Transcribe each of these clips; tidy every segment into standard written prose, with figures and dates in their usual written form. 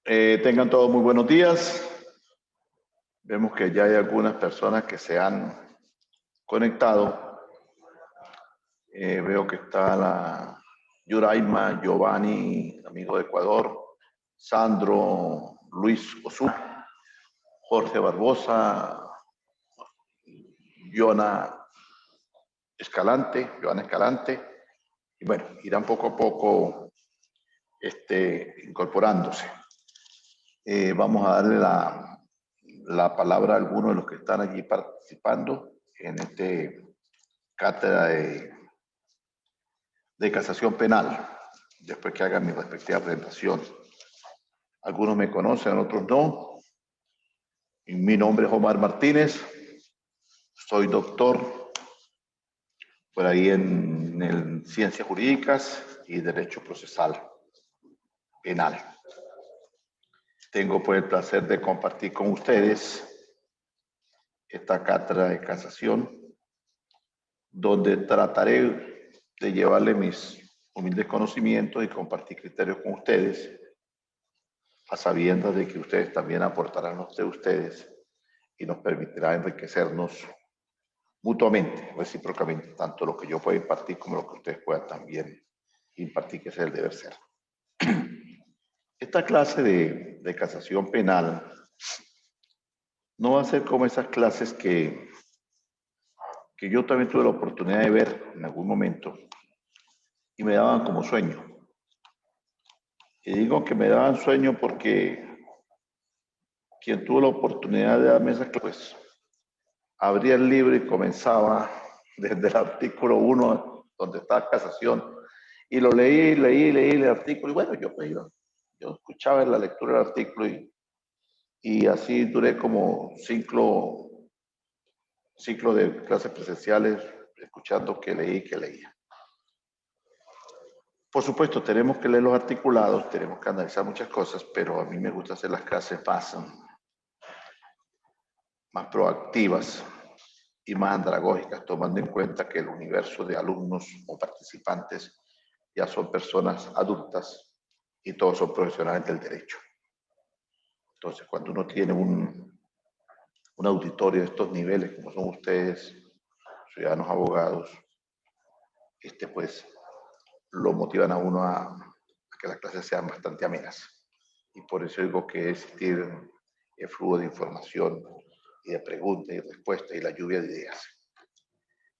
Tengan todos muy buenos días. Vemos que ya hay algunas personas que se han conectado. Veo que está la Yuraima, Giovanni, amigo de Ecuador, Sandro, Luis Osú, Jorge Barbosa, Joana Escalante, y bueno, irán poco a poco incorporándose. Vamos a darle la palabra a algunos de los que están allí participando en cátedra de casación penal, después que hagan mi respectiva presentación. Algunos me conocen, otros no. Mi nombre es Omar Martínez, soy doctor por ahí en Ciencias Jurídicas y Derecho Procesal Penal. Tengo pues el placer de compartir con ustedes esta cátedra de casación, donde trataré de llevarle mis humildes conocimientos y compartir criterios con ustedes, a sabiendas de que ustedes también aportarán los de ustedes y nos permitirá enriquecernos mutuamente, recíprocamente, tanto lo que yo pueda impartir como lo que ustedes puedan también impartir, que es el deber ser. Esta clase de casación penal no va a ser como esas clases que yo también tuve la oportunidad de ver en algún momento y me daban como sueño. Y digo que me daban sueño porque quien tuvo la oportunidad de darme esas clases, pues, abría el libro y comenzaba desde el artículo 1, donde está casación, y lo leí el artículo, y bueno, yo escuchaba la lectura del artículo y así duré como ciclo de clases presenciales, escuchando que leía. Por supuesto, tenemos que leer los articulados, tenemos que analizar muchas cosas, pero a mí me gusta hacer las clases más proactivas y más andragógicas, tomando en cuenta que el universo de alumnos o participantes ya son personas adultas y todos son profesionales del derecho. Entonces, cuando uno tiene un auditorio de estos niveles, como son ustedes, ciudadanos abogados, pues lo motivan a uno a que las clases sean bastante amenas. Y por eso digo que existir el flujo de información y de preguntas y respuestas y la lluvia de ideas.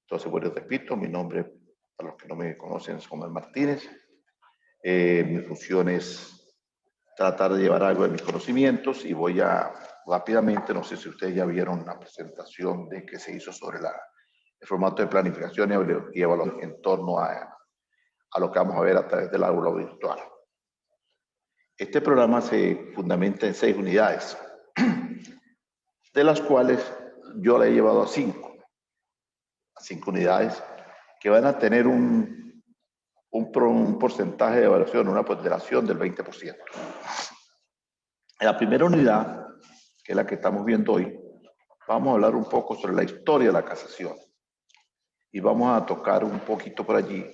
Entonces, bueno, repito, mi nombre, para los que no me conocen, es Omar Martínez. Mi función es tratar de llevar algo de mis conocimientos y voy a rápidamente, no sé si ustedes ya vieron la presentación de que se hizo sobre el formato de planificación y evaluación en torno a lo que vamos a ver a través del aula virtual. Este programa se fundamenta en 6 unidades, de las cuales yo la he llevado a 5 unidades que van a tener un porcentaje de evaluación, una ponderación del 20%. En la primera unidad, que es la que estamos viendo hoy, vamos a hablar un poco sobre la historia de la casación y vamos a tocar un poquito por allí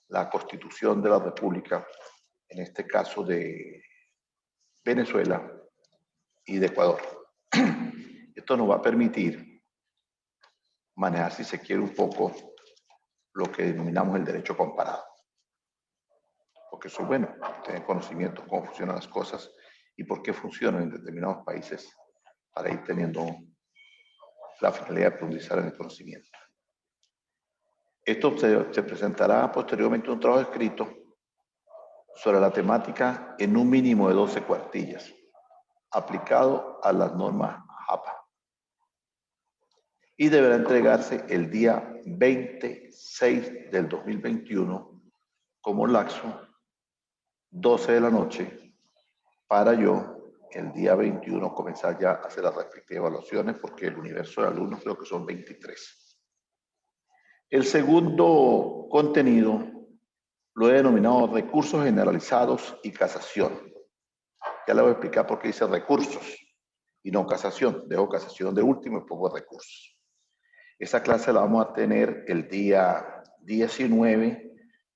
la Constitución de la República, en este caso de Venezuela y de Ecuador. Esto nos va a permitir manejar, si se quiere, un poco lo que denominamos el derecho comparado. Porque eso es bueno, tener conocimiento de cómo funcionan las cosas y por qué funcionan en determinados países para ir teniendo la finalidad de profundizar en el conocimiento. Esto se presentará posteriormente un trabajo escrito sobre la temática en un mínimo de 12 cuartillas, aplicado a las normas JAPA. Y deberá entregarse el día 26 del 2021 como lapso 12 de la noche para yo el día 21 comenzar ya a hacer las respectivas evaluaciones, porque el universo de alumnos creo que son 23. El segundo contenido lo he denominado recursos generalizados y casación. Ya le voy a explicar por qué dice recursos y no casación. Dejo casación de último y pongo recursos. Esa clase la vamos a tener el día 19.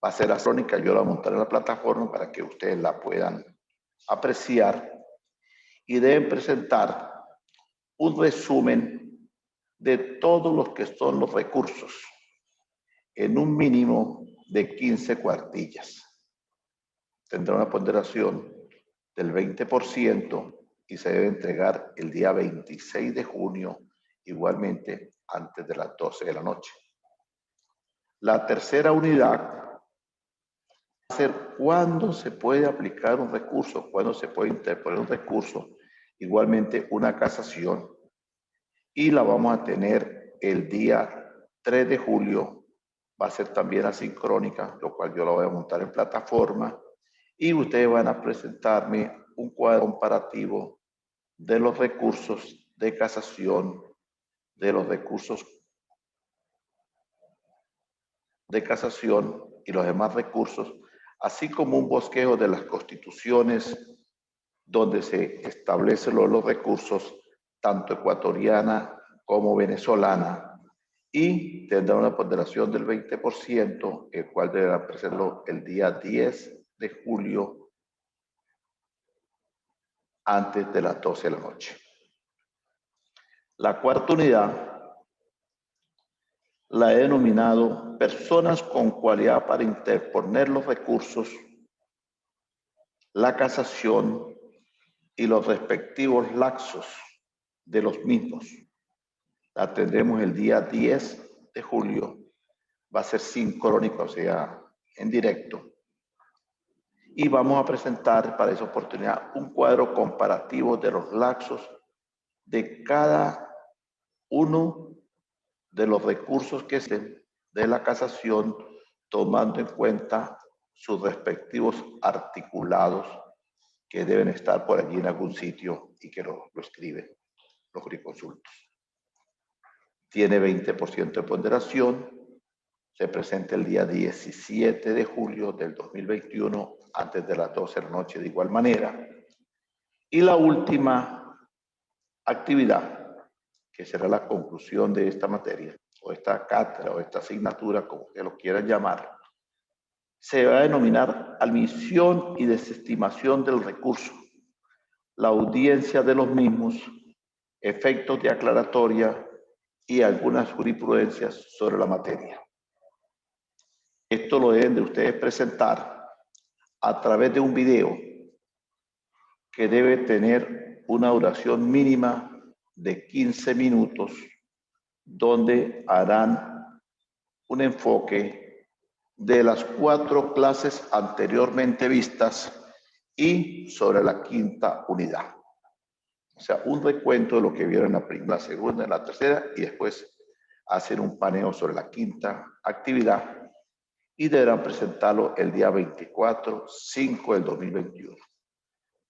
Va a ser la crónica, yo la voy a montar en la plataforma para que ustedes la puedan apreciar y deben presentar un resumen de todos los que son los recursos en un mínimo de 15 cuartillas. Tendrá una ponderación del 20% y se debe entregar el día 26 de junio, igualmente antes de las 12 de la noche. La tercera unidad va a ser cuándo se puede aplicar un recurso, cuándo se puede interponer un recurso, igualmente una casación, y la vamos a tener el día 3 de julio. Va a ser también asincrónica, lo cual yo la voy a montar en plataforma, y ustedes van a presentarme un cuadro comparativo de los recursos de casación, de los recursos de casación y los demás recursos, así como un bosquejo de las constituciones donde se establecen los recursos, tanto ecuatoriana como venezolana, y tendrá una ponderación del 20%, el cual deberá presentarlo el día 10 de julio antes de las 12 de la noche. La cuarta unidad la he denominado personas con cualidad para interponer los recursos, la casación y los respectivos lapsos de los mismos. La tendremos el día 10 de julio. Va a ser sincrónico, o sea, en directo. Y vamos a presentar para esa oportunidad un cuadro comparativo de los lapsos de cada uno de los recursos que se de la casación, tomando en cuenta sus respectivos articulados que deben estar por allí en algún sitio y que lo escriben los jurisconsultos. Tiene 20% de ponderación. Se presenta el día 17 de julio del 2021 antes de las 12 de la noche de igual manera. Y la última actividad, que será la conclusión de esta materia, o esta cátedra, o esta asignatura, como que lo quieran llamar, se va a denominar admisión y desestimación del recurso, la audiencia de los mismos, efectos de aclaratoria y algunas jurisprudencias sobre la materia. Esto lo deben de ustedes presentar a través de un video que debe tener una duración mínima de 15 minutos, donde harán un enfoque de las 4 clases anteriormente vistas y sobre la quinta unidad. O sea, un recuento de lo que vieron en la primera, la segunda, en la tercera, y después hacer un paneo sobre la quinta actividad, y deberán presentarlo el día 24/5 del 2021.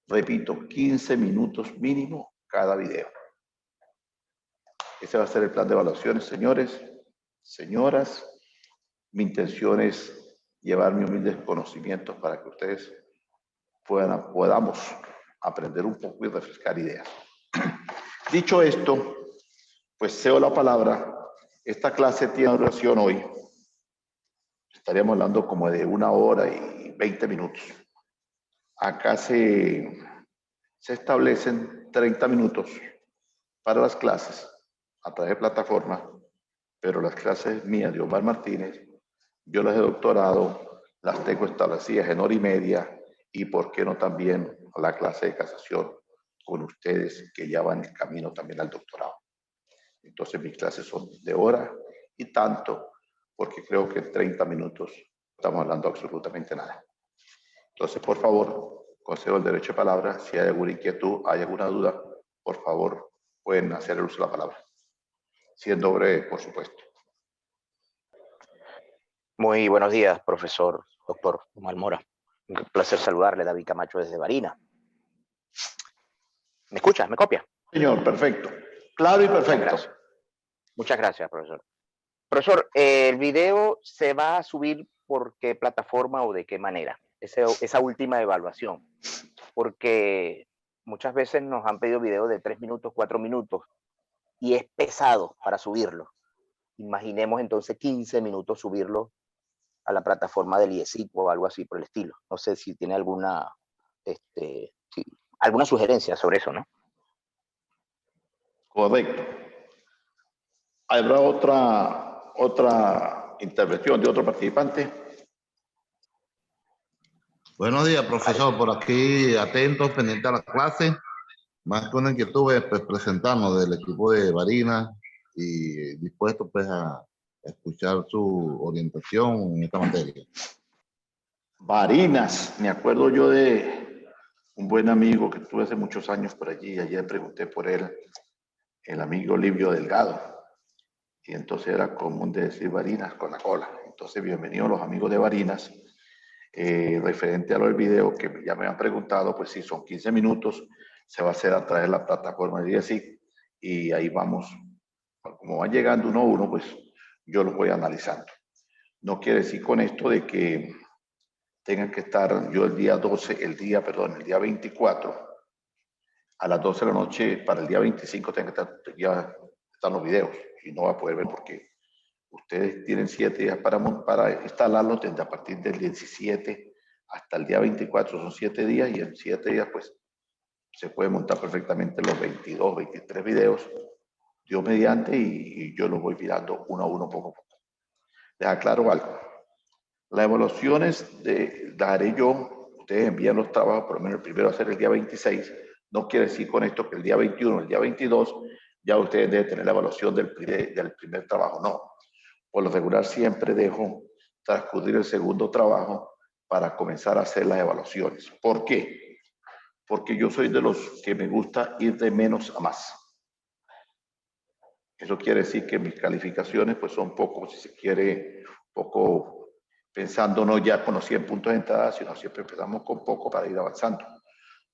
Repito, 15 minutos mínimo cada video. Ese va a ser el plan de evaluaciones, señores, señoras. Mi intención es llevar mis humildes conocimientos para que ustedes podamos aprender un poco y refrescar ideas. Dicho esto, pues cedo la palabra. Esta clase tiene duración hoy. Estaríamos hablando como de 1 hora y 20 minutos. Acá se establecen 30 minutos para las clases a través de plataforma, pero las clases mías de Omar Martínez, yo las he doctorado, las tengo establecidas en 1 hora y media, y por qué no también la clase de casación con ustedes que ya van en el camino también al doctorado. Entonces mis clases son de 1 hora y tanto, porque creo que en 30 minutos estamos hablando absolutamente nada. Entonces, por favor, concedo el derecho de palabra. Si hay alguna inquietud, hay alguna duda, por favor, pueden hacer el uso de la palabra. Siendo breve, por supuesto. Muy buenos días, profesor, doctor Omar Mora. Un placer saludarle, David Camacho, desde Barinas. ¿Me escucha? ¿Me copia? Señor, perfecto. Claro y perfecto. Muchas gracias, profesor. Profesor, ¿el video se va a subir por qué plataforma o de qué manera? Esa última evaluación. Porque muchas veces nos han pedido videos de 3 minutos, 4 minutos, y es pesado para subirlo. Imaginemos entonces 15 minutos subirlo a la plataforma del IESIC o algo así por el estilo. No sé si tiene alguna alguna sugerencia sobre eso, ¿no? Correcto. ¿Habrá otra intervención de otro participante? Buenos días, profesor. Por aquí, atentos, pendientes a la clase. Más que una inquietud, pues, presentarnos del equipo de Varinas y dispuesto pues a escuchar su orientación en esta materia. Varinas, me acuerdo yo de un buen amigo que tuve hace muchos años por allí. Ayer pregunté por él, el amigo Livio Delgado. Y entonces era común de decir Varinas con la cola. Entonces, bienvenidos los amigos de Varinas. Referente a lo del video que ya me han preguntado, pues sí, son 15 minutos. Se va a hacer a través de la plataforma de DSI y ahí vamos. Como van llegando uno a uno, pues yo los voy analizando. No quiere decir con esto de que tengan que estar yo el día 24 a las 12 de la noche, para el día 25 tengan que estar, ya están los videos y no va a poder ver porque ustedes tienen 7 días para instalarlo desde a partir del 17 hasta el día 24, son 7 días y en 7 días pues se puede montar perfectamente los 22, 23 videos, Dios mediante, y yo los voy mirando uno a uno, poco a poco. Les aclaro algo. Las evaluaciones las haré yo, ustedes envían los trabajos, por lo menos el primero va a ser el día 26, no quiere decir con esto que el día 21, el día 22, ya ustedes deben tener la evaluación del primer trabajo, no. Por lo regular siempre dejo transcurrir el segundo trabajo para comenzar a hacer las evaluaciones. ¿Por qué? Porque yo soy de los que me gusta ir de menos a más. Eso quiere decir que mis calificaciones pues son poco, si se quiere, poco pensando no ya con los 100 puntos de entrada, sino siempre empezamos con poco para ir avanzando.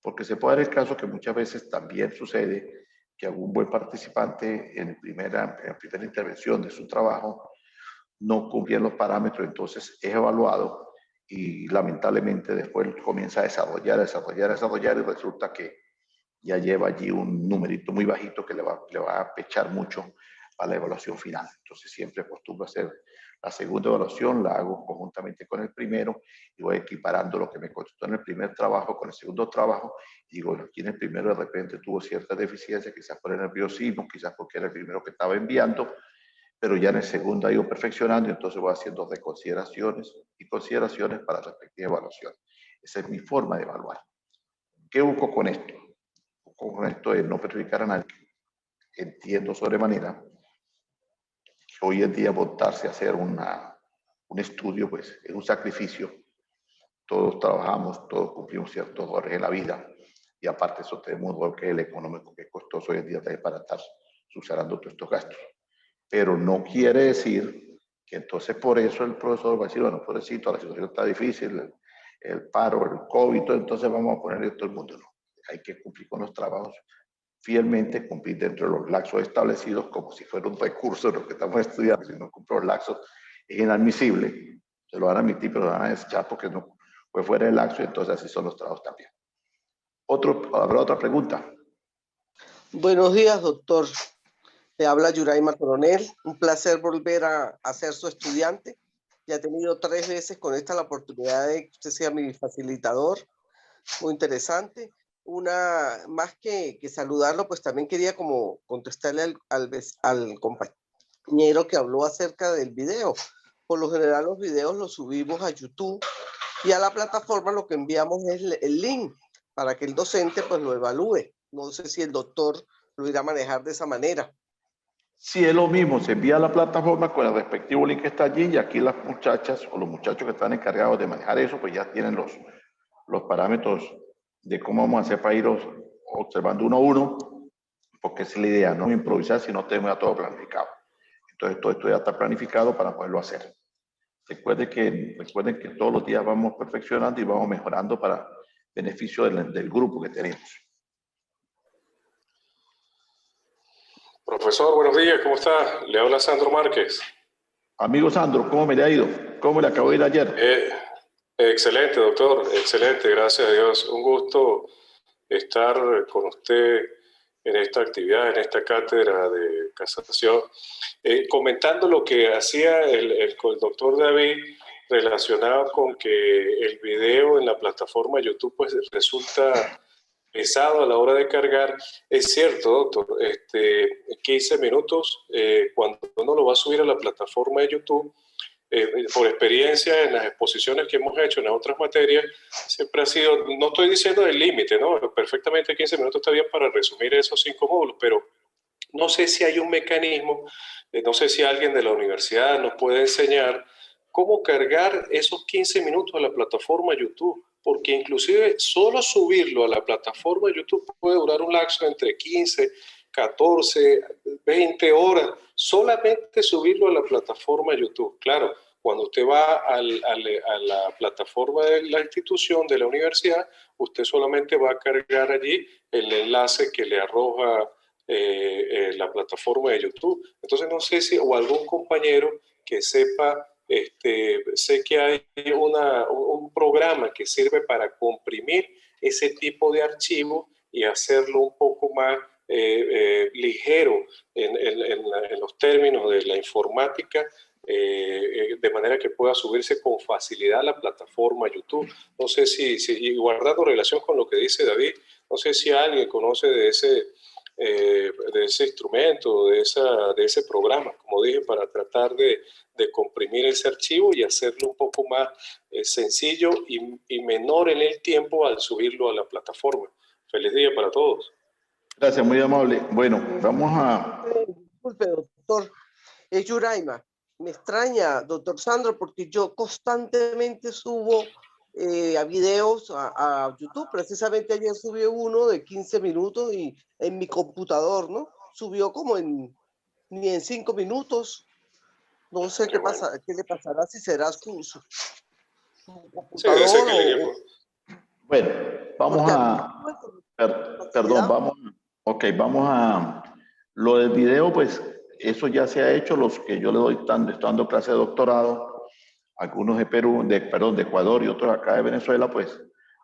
Porque se puede dar el caso que muchas veces también sucede que algún buen participante en la primera intervención de su trabajo no cumplían los parámetros, entonces es evaluado y lamentablemente después comienza a desarrollar y resulta que ya lleva allí un numerito muy bajito que le va a pechar mucho a la evaluación final. Entonces siempre acostumbro a hacer la segunda evaluación, la hago conjuntamente con el primero y voy equiparando lo que me costó en el primer trabajo con el segundo trabajo. Y digo, aquí en el primero de repente tuvo cierta deficiencia, quizás por el nerviosismo, quizás porque era el primero que estaba enviando, pero ya en el segundo ha ido perfeccionando y entonces voy haciendo reconsideraciones y consideraciones para la respectiva evaluación. Esa es mi forma de evaluar. ¿Qué busco con esto? Busco con esto es no perjudicar a nadie. Entiendo sobremanera que hoy en día montarse a hacer un estudio pues es un sacrificio. Todos trabajamos, todos cumplimos ciertos roles en la vida y aparte eso tenemos un rol que es el económico, que es costoso hoy en día también para estar subsanando todos estos gastos. Pero no quiere decir que entonces por eso el profesor va a decir, bueno, pobrecito, la situación está difícil, el paro, el COVID, entonces vamos a ponerle todo el mundo. No, hay que cumplir con los trabajos fielmente, cumplir dentro de los lapsos establecidos como si fuera un recurso de lo que estamos estudiando. Si no cumplo los lapsos es inadmisible, se lo van a admitir, pero lo van a desechar porque no fue fuera del lapso y entonces así son los trabajos también. ¿Habrá otra pregunta? Buenos días, doctor. Le habla Yuraima Coronel. Un placer volver a ser su estudiante. Ya he tenido 3 veces con esta la oportunidad de que usted sea mi facilitador. Muy interesante. Una, más que saludarlo, pues también quería como contestarle al compañero que habló acerca del video. Por lo general los videos los subimos a YouTube y a la plataforma lo que enviamos es el link para que el docente pues lo evalúe. No sé si el doctor lo irá a manejar de esa manera. Sí, es lo mismo, se envía a la plataforma con el respectivo link que está allí y aquí las muchachas o los muchachos que están encargados de manejar eso, pues ya tienen los parámetros de cómo vamos a hacer para ir observando uno a uno, porque esa es la idea, no improvisar, sino tener ya todo planificado. Entonces todo esto ya está planificado para poderlo hacer. Recuerden que todos los días vamos perfeccionando y vamos mejorando para beneficio del grupo que tenemos. Profesor, buenos días, ¿cómo está? Le habla Sandro Márquez. Amigo Sandro, ¿cómo me le ha ido? ¿Cómo le acabó de ir ayer? Excelente, doctor, excelente, gracias a Dios. Un gusto estar con usted en esta actividad, en esta cátedra de casación. Comentando lo que hacía el doctor David relacionado con que el video en la plataforma YouTube pues resulta pesado a la hora de cargar. Es cierto, doctor, 15 minutos, cuando uno lo va a subir a la plataforma de YouTube, por experiencia en las exposiciones que hemos hecho en las otras materias, siempre ha sido, no estoy diciendo el límite, ¿no? Perfectamente 15 minutos está bien para resumir esos 5 módulos, pero no sé si hay un mecanismo, no sé si alguien de la universidad nos puede enseñar cómo cargar esos 15 minutos a la plataforma YouTube, porque inclusive solo subirlo a la plataforma YouTube puede durar un lapso entre 15, 14, 20 horas, solamente subirlo a la plataforma YouTube. Claro, cuando usted va a la plataforma de la institución, de la universidad, usted solamente va a cargar allí el enlace que le arroja la plataforma de YouTube. Entonces no sé si, o algún compañero que sepa, sé que hay un programa que sirve para comprimir ese tipo de archivo y hacerlo un poco más ligero en los términos de la informática, de manera que pueda subirse con facilidad a la plataforma YouTube. No sé y guardando relación con lo que dice David, no sé si alguien conoce de ese instrumento, de ese programa, como dije, para tratar de comprimir ese archivo y hacerlo un poco más sencillo y menor en el tiempo al subirlo a la plataforma. Feliz día para todos. Gracias, muy amable. Bueno, vamos a... Disculpe, doctor. Es Yuraima. Me extraña, doctor Sandro, porque yo constantemente subo a videos a YouTube. Precisamente ayer subí uno de 15 minutos y en mi computador, ¿no? Subió como ni en 5 minutos. No sé qué pasa, qué le pasará, si será su computador sí, que el equipo. Bueno, vamos a... Perdón, vamos a... Lo del video, pues, eso ya se ha hecho. Los que yo le doy dando clase de doctorado, algunos de Perú, de Ecuador y otros acá de Venezuela, pues,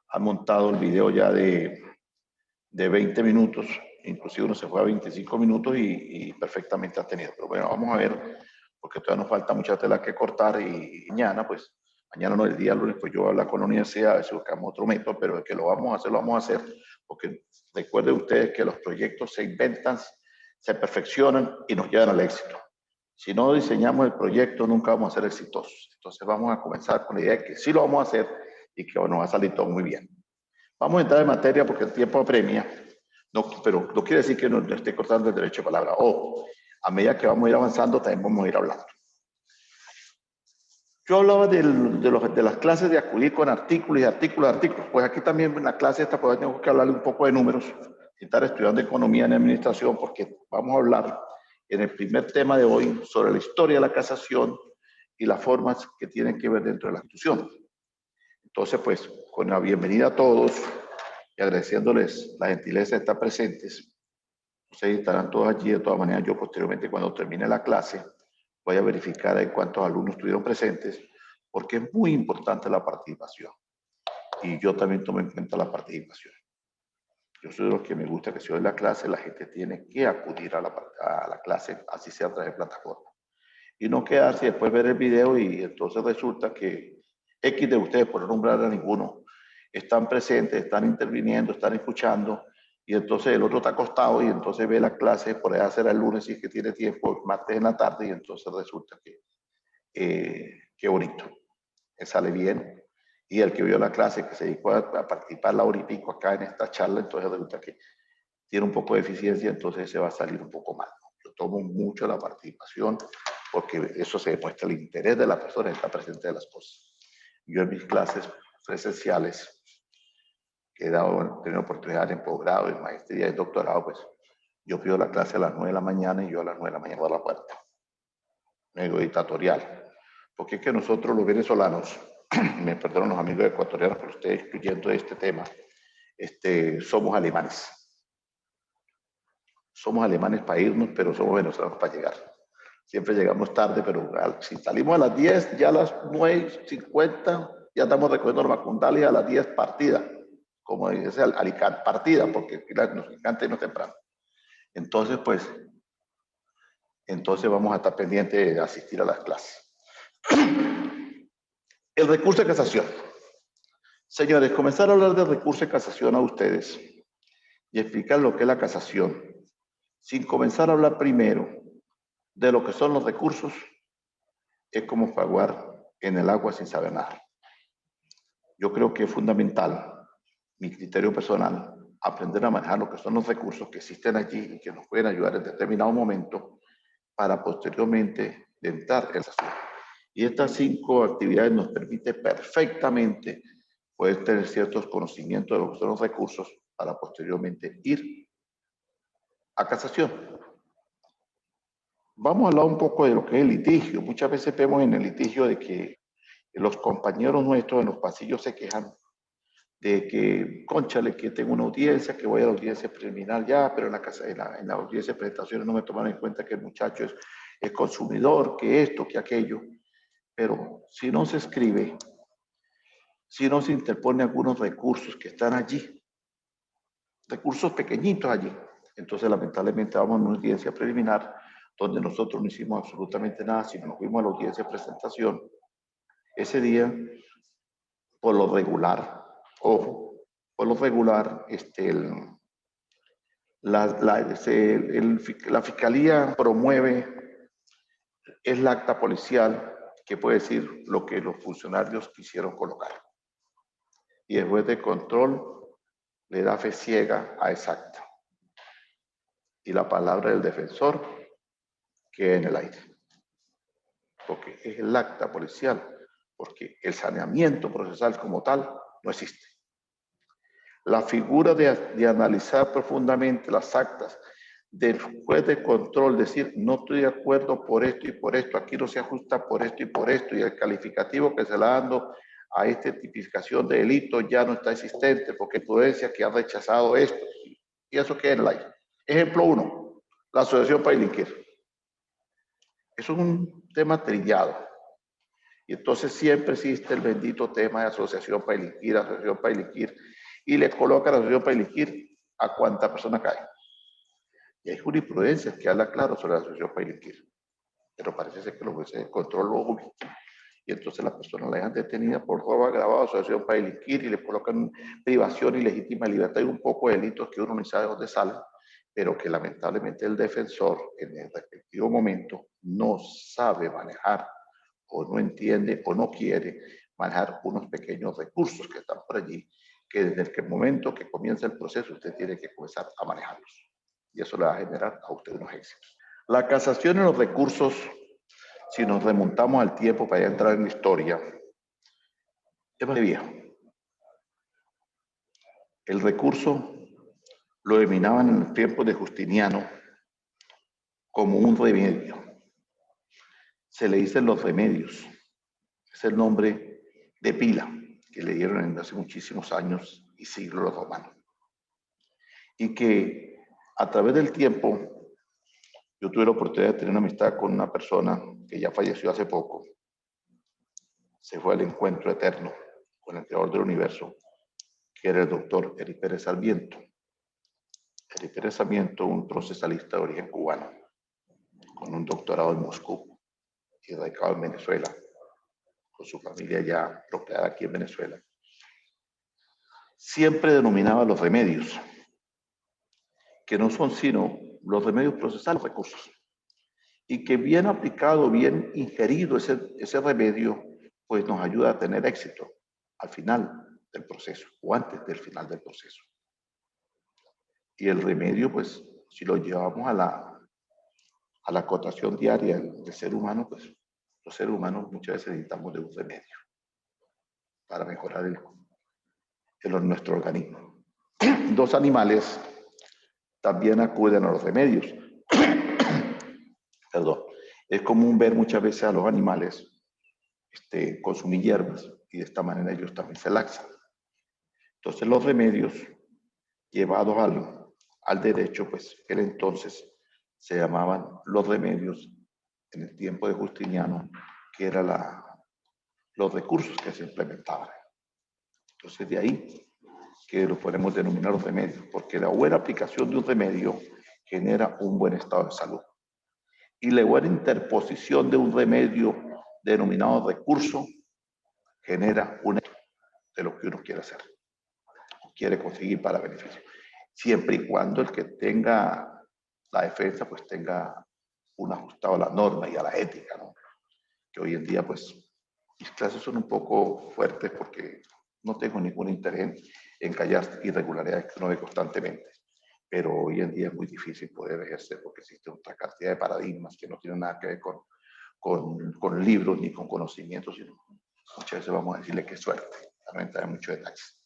han montado el video ya de 20 minutos. Inclusive uno se fue a 25 minutos y perfectamente ha tenido. Pero bueno, vamos a ver, porque todavía nos falta mucha tela que cortar y mañana, pues, mañana no, el día lunes, pues yo voy a hablar con la universidad, a ver si buscamos otro método, pero de que lo vamos a hacer, lo vamos a hacer, porque recuerden ustedes que los proyectos se inventan, se perfeccionan y nos llevan al éxito. Si no diseñamos el proyecto, nunca vamos a ser exitosos. Entonces vamos a comenzar con la idea de que sí lo vamos a hacer y que nos va a salir todo muy bien. Vamos a entrar en materia porque el tiempo apremia, pero no quiere decir que nos esté cortando el derecho de palabra. A medida que vamos a ir avanzando, también vamos a ir hablando. Yo hablaba de las clases de acudir con artículos y artículos. Pues aquí también en la clase esta pues tengo que hablarle un poco de números, estar estudiando economía y administración, porque vamos a hablar en el primer tema de hoy sobre la historia de la casación y las formas que tienen que ver dentro de la institución. Entonces, pues, con la bienvenida a todos y agradeciéndoles la gentileza de estar presentes, ustedes estarán todos allí. De todas maneras, yo posteriormente, cuando termine la clase, voy a verificar en cuántos alumnos estuvieron presentes, porque es muy importante la participación. Y yo también tomo en cuenta la participación. Yo soy de los que me gusta que si hoy la clase, la gente tiene que acudir a la clase, así sea a través de plataforma. Y no quedarse y después ver el video y entonces resulta que X de ustedes, por no nombrar a ninguno, están presentes, están interviniendo, están escuchando, y entonces el otro está acostado y entonces ve la clase, por allá será el lunes si es que tiene tiempo, martes en la tarde, y entonces resulta que qué bonito, que sale bien. Y el que vio la clase, que se dedicó a participar la hora y pico acá en esta charla, entonces resulta que tiene un poco de eficiencia, entonces se va a salir un poco mal. Yo tomo mucho la participación porque eso se demuestra el interés de la persona que está presente de las cosas. Yo en mis clases presenciales, que he tenido oportunidad en posgrado, en maestría y doctorado, pues yo pido la clase a las 9 de la mañana y yo a las 9 de la mañana voy a la puerta. Medio dictatorial. Porque es que nosotros los venezolanos, me perdonan los amigos ecuatorianos por ustedes excluyendo este tema, somos alemanes. Somos alemanes para irnos, pero somos venezolanos para llegar. Siempre llegamos tarde, pero si salimos a las 10, ya a las 9:50, ya estamos recorriendo los Macundales y a las 10 partida, como dice Alicante, partida, porque nos encanta irnos temprano. Entonces, pues, vamos a estar pendientes de asistir a las clases. El recurso de casación. Señores, comenzar a hablar del recurso de casación a ustedes y explicar lo que es la casación, sin comenzar a hablar primero de lo que son los recursos, es como fraguar en el agua sin saber nada. Yo creo que es fundamental, mi criterio personal, aprender a manejar lo que son los recursos que existen allí y que nos pueden ayudar en determinado momento para posteriormente entrar en la sesión. Y estas 5 actividades nos permiten perfectamente poder tener ciertos conocimientos de lo que son los recursos para posteriormente ir a casación. Vamos a hablar un poco de lo que es el litigio. Muchas veces vemos en el litigio de que los compañeros nuestros en los pasillos se quejan de que, cónchale, que tengo una audiencia, que voy a la audiencia preliminar ya, pero en la audiencia de prestaciones no me tomaron en cuenta que el muchacho es consumidor, que esto, que aquello. Pero si no se escribe, si no se interpone algunos recursos que están allí, recursos pequeñitos allí, entonces lamentablemente vamos a una audiencia preliminar donde nosotros no hicimos absolutamente nada, sino nos fuimos a la audiencia de presentación. Ese día, por lo regular, ojo, por lo regular, la fiscalía promueve el acta policial que puede decir lo que los funcionarios quisieron colocar. Y el juez de control le da fe ciega a esa acta. Y la palabra del defensor queda en el aire. Porque es el acta policial, porque el saneamiento procesal como tal no existe. La figura de analizar profundamente las actas del juez de control, decir, no estoy de acuerdo por esto y por esto, aquí no se ajusta por esto, y el calificativo que se le ha dando a esta tipificación de delito ya no está existente, porque prudencia que ha rechazado esto, y eso queda en el aire. Ejemplo 1, la asociación para delinquir. Eso es un tema trillado. Y entonces siempre existe el bendito tema de asociación para delinquir, y le coloca la asociación para delinquir a cuánta persona cae. Y hay jurisprudencias que habla claro sobre la asociación para delinquir. Pero parece ser que los jueces de control lo omiten. Y entonces las personas la dejan detenida por robo agravado, asociación para delinquir, y le colocan privación ilegítima de libertad y un poco de delitos que uno no sabe dónde salen, pero que lamentablemente el defensor en el respectivo momento no sabe manejar, o no entiende, o no quiere manejar unos pequeños recursos que están por allí, que desde el momento que comienza el proceso usted tiene que comenzar a manejarlos. Y eso le va a generar a usted unos éxitos. La casación en los recursos, si nos remontamos al tiempo para ya entrar en la historia, es más viejo. El recurso lo denominaban en el tiempo de Justiniano como un remedio. Se le dicen los remedios. Es el nombre de pila que le dieron hace muchísimos años y siglos los romanos. Y que a través del tiempo, yo tuve la oportunidad de tener una amistad con una persona que ya falleció hace poco. Se fue al encuentro eterno con el creador del universo, que era el doctor Eric Pérez Sarmiento. Eric Pérez Sarmiento, un procesalista de origen cubano, con un doctorado en Moscú y radicado en Venezuela, con su familia ya procreada aquí en Venezuela. Siempre denominaba los remedios, que no son sino los remedios procesales, recursos, y que bien aplicado, bien ingerido ese remedio, pues nos ayuda a tener éxito al final del proceso o antes del final del proceso. Y el remedio, pues, si lo llevamos a la acotación diaria del ser humano, pues los seres humanos muchas veces necesitamos de un remedio para mejorar nuestro organismo. Dos animales también acuden a los remedios. Perdón. Es común ver muchas veces a los animales consumir hierbas y de esta manera ellos también se laxan. Entonces los remedios llevados al derecho, pues él entonces se llamaban los remedios en el tiempo de Justiniano, que eran los recursos que se implementaban. Entonces de ahí que lo podemos denominar los remedios, porque la buena aplicación de un remedio genera un buen estado de salud. Y la buena interposición de un remedio denominado recurso genera un de lo que uno quiere hacer o quiere conseguir para beneficio. siempre y cuando el que tenga la defensa pues tenga un ajustado a la norma y a la ética, ¿no? Que hoy en día pues mis clases son un poco fuertes porque no tengo ningún interés en callar irregularidades que uno ve constantemente. Pero hoy en día es muy difícil poder ejercer porque existe otra cantidad de paradigmas que no tienen nada que ver con libros ni con conocimientos, sino muchas veces vamos a decirle que suerte. Realmente hay muchos detalles.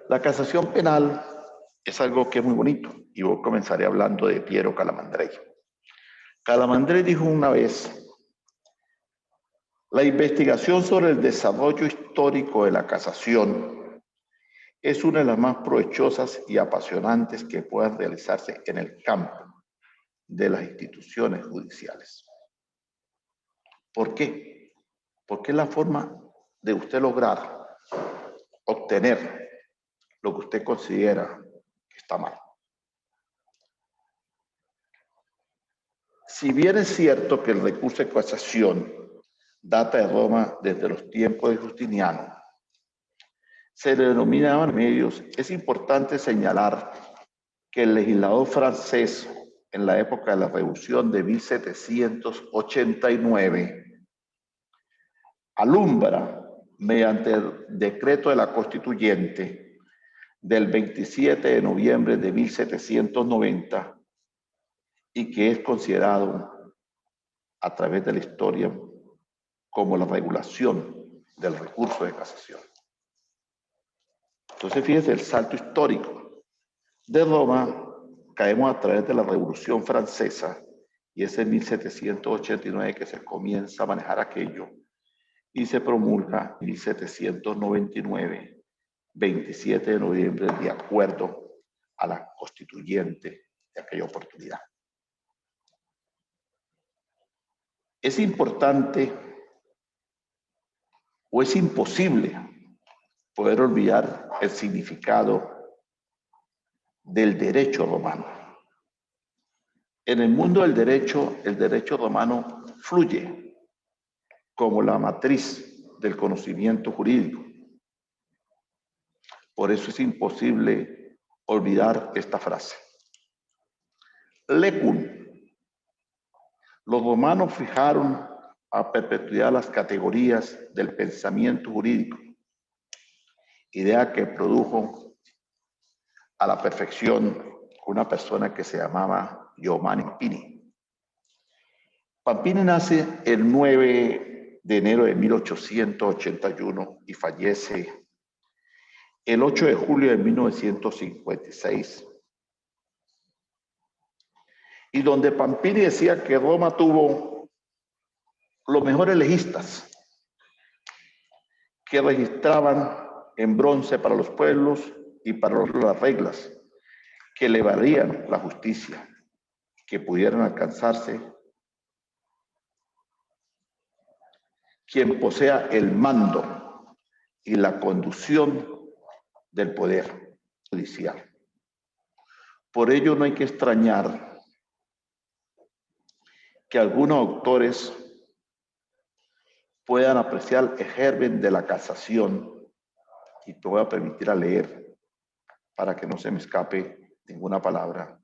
La casación penal es algo que es muy bonito y yo comenzaré hablando de Piero Calamandrei. Calamandrei dijo una vez: la investigación sobre el desarrollo histórico de la casación es una de las más provechosas y apasionantes que puedan realizarse en el campo de las instituciones judiciales. ¿Por qué? Porque es la forma de usted lograr obtener lo que usted considera que está mal. Si bien es cierto que el recurso de casación data de Roma desde los tiempos de Justiniano, se le denominaban medios, es importante señalar que el legislador francés en la época de la Revolución de 1789 alumbra mediante el decreto de la Constituyente del 27 de noviembre de 1790 y que es considerado a través de la historia como la regulación del recurso de casación. Entonces, fíjense el salto histórico. De Roma caemos a través de la Revolución Francesa y es en 1789 que se comienza a manejar aquello y se promulga en 1799, 27 de noviembre, de acuerdo a la constituyente de aquella oportunidad. Es importante o es imposible poder olvidar el significado del derecho romano. En el mundo del derecho, el derecho romano fluye como la matriz del conocimiento jurídico. Por eso es imposible olvidar esta frase. Lecum. Los romanos fijaron a perpetuidad las categorías del pensamiento jurídico, idea que produjo a la perfección una persona que se llamaba Giovanni Pampini. Pampini nace el 9 de enero de 1881 y fallece el 8 de julio de 1956. Y donde Pampini decía que Roma tuvo los mejores legistas que registraban en bronce para los pueblos y para las reglas que elevarían la justicia, que pudieran alcanzarse quien posea el mando y la conducción del poder judicial. Por ello no hay que extrañar que algunos autores puedan apreciar el germen de la casación, y te voy a permitir a leer, para que no se me escape ninguna palabra,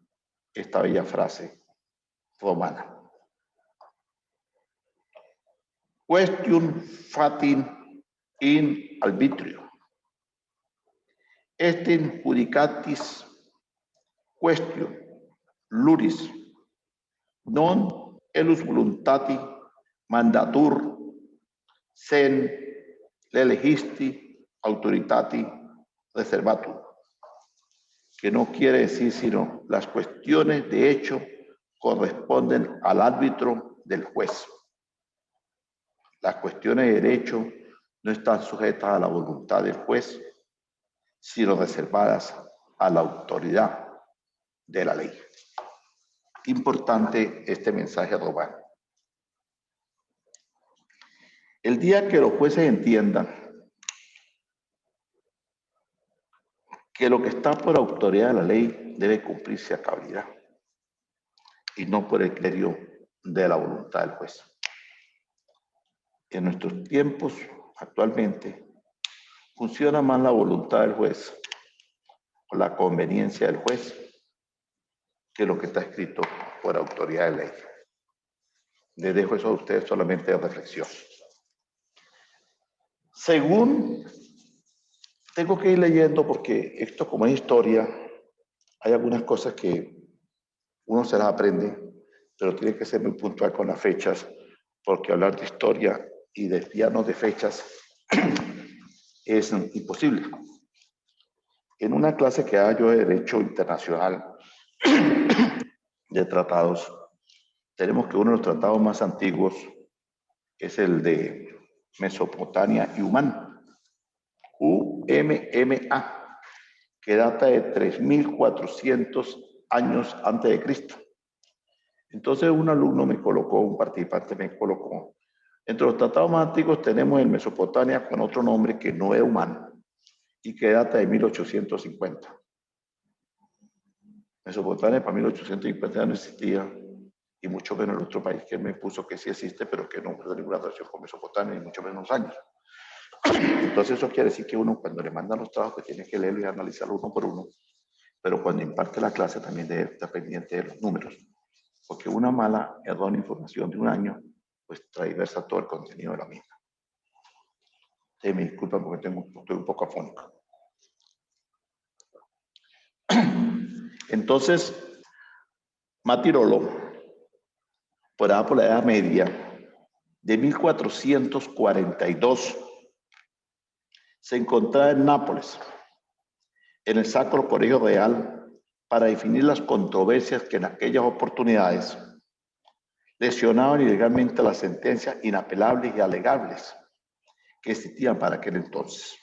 esta bella frase romana. Questium fatin in arbitrio. Estin judicatis questium luris non elus voluntati mandatur sen lelegisti autoritati reservatum, que no quiere decir sino las cuestiones de hecho corresponden al árbitro del juez. Las cuestiones de derecho no están sujetas a la voluntad del juez, sino reservadas a la autoridad de la ley. Importante este mensaje romano. El día que los jueces entiendan que lo que está por autoridad de la ley debe cumplirse a cabalidad y no por el criterio de la voluntad del juez. En nuestros tiempos, actualmente, funciona más la voluntad del juez o la conveniencia del juez que lo que está escrito por autoridad de ley. Les dejo eso a ustedes solamente de reflexión. Según, tengo que ir leyendo porque esto como es historia, hay algunas cosas que uno se las aprende, pero tiene que ser muy puntual con las fechas, porque hablar de historia y desviarnos de fechas es imposible. En una clase que hago yo de Derecho Internacional de tratados, tenemos que uno de los tratados más antiguos es el de Mesopotamia y Umán, UMMA, que data de 3.400 años antes de Cristo. Entonces un alumno me colocó, un participante me colocó, entre los tratados más antiguos tenemos el Mesopotamia con otro nombre que no es Umán y que data de 1850. Mesopotamia para 1850 no existía, y mucho menos el otro país que me puso que sí existe, pero que no guarda ninguna relación con Mesopotamia, y mucho menos años. Entonces eso quiere decir que uno cuando le mandan los trabajos que tiene que leerlo y analizarlo uno por uno, pero cuando imparte la clase también debe estar pendiente de los números, porque una mala, errónea información de un año, pues transversa todo el contenido de la misma. Me disculpan porque estoy un poco afónico. Entonces, Matirolo, por allá por la Edad Media, de 1442, se encontraba en Nápoles, en el Sacro Colegio Real, para definir las controversias que en aquellas oportunidades lesionaban ilegalmente las sentencias inapelables y alegables que existían para aquel entonces.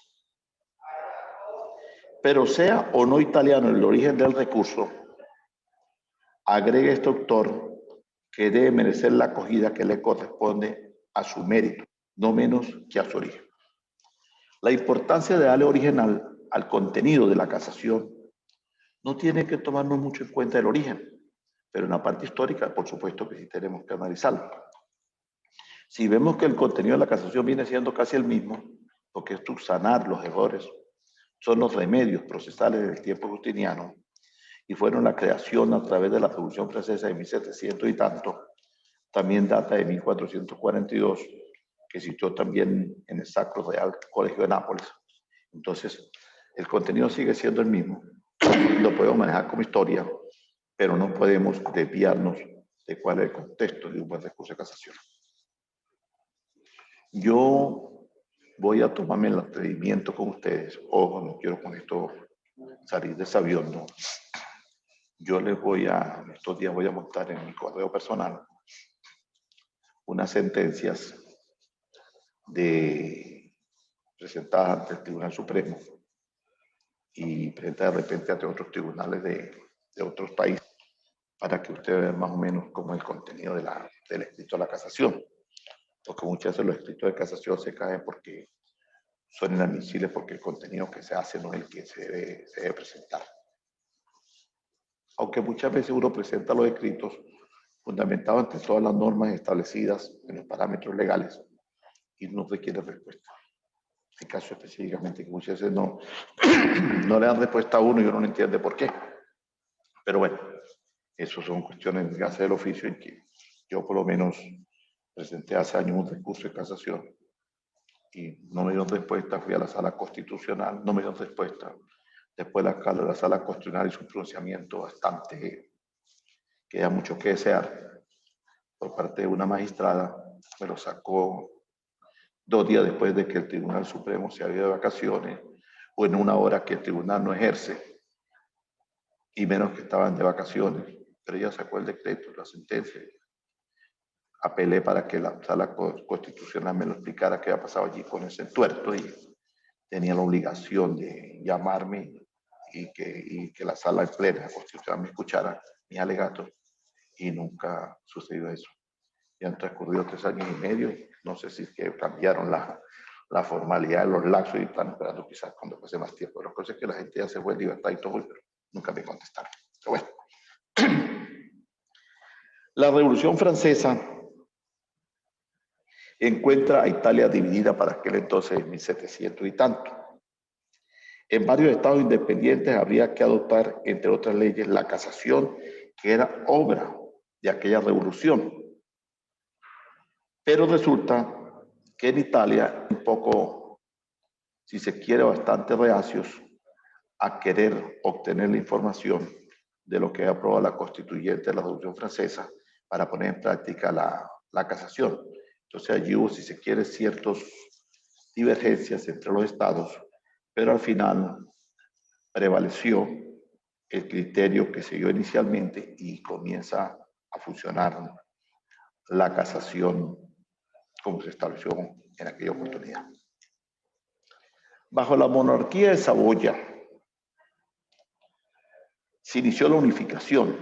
Pero sea o no italiano el origen del recurso, agrega este autor que debe merecer la acogida que le corresponde a su mérito, no menos que a su origen. La importancia de darle original al contenido de la casación no tiene que tomarnos mucho en cuenta el origen, pero en la parte histórica, por supuesto que sí tenemos que analizarlo. Si vemos que el contenido de la casación viene siendo casi el mismo, porque es subsanar los errores, son los remedios procesales del tiempo justiniano, y fueron la creación a través de la Revolución Francesa de 1700 y tanto, también data de 1442, que citó también en el Sacro Real Colegio de Nápoles. Entonces, el contenido sigue siendo el mismo, lo podemos manejar como historia, pero no podemos desviarnos de cuál es el contexto de un buen recurso de casación. Yo voy a tomarme el atrevimiento con ustedes, ojo, no quiero con esto salir de sabiondo. Yo les estos días voy a montar en mi correo personal unas sentencias presentadas ante el Tribunal Supremo y presentadas de repente ante otros tribunales de otros países, para que ustedes vean más o menos cómo es el contenido del escrito de la casación. Porque muchas veces los escritos de casación se caen porque son inadmisibles, porque el contenido que se hace no es el que se debe presentar. Aunque muchas veces uno presenta los escritos fundamentados ante todas las normas establecidas en los parámetros legales y no requiere respuesta. Hay casos específicamente que muchas veces no le dan respuesta a uno y uno no entiende por qué. Pero bueno, eso son cuestiones de hacer el oficio en que yo por lo menos presenté hace años un recurso de casación y no me dieron respuesta, fui a la sala constitucional, no me dieron respuesta. Después la sala constitucional hizo un pronunciamiento bastante, que da mucho que desear, por parte de una magistrada, me lo sacó 2 días después de que el Tribunal Supremo se había ido de vacaciones, o en una hora que el tribunal no ejerce, y menos que estaban de vacaciones, pero ella sacó el decreto, la sentencia. Apelé para que la sala constitucional me lo explicara qué había pasado allí con ese entuerto, y tenía la obligación de llamarme y que la sala plena constitucional me escuchara mis alegatos, y nunca sucedió eso. Ya han transcurrido 3 años y medio, no sé si es que cambiaron la formalidad de los lapsos y están esperando quizás cuando pase más tiempo. La cosa es que la gente ya se fue en libertad y todo, pero nunca me contestaron. Pero bueno. La Revolución Francesa encuentra a Italia dividida para aquel entonces en 1700 y tanto. En varios estados independientes habría que adoptar, entre otras leyes, la casación, que era obra de aquella revolución. Pero resulta que en Italia, un poco, si se quiere, bastante reacios a querer obtener la información de lo que ha aprobado la constituyente de la Revolución Francesa para poner en práctica la casación. Entonces allí hubo, si se quiere, ciertas divergencias entre los estados, pero al final prevaleció el criterio que se dio inicialmente y comienza a funcionar la casación como se estableció en aquella oportunidad. Bajo la monarquía de Saboya se inició la unificación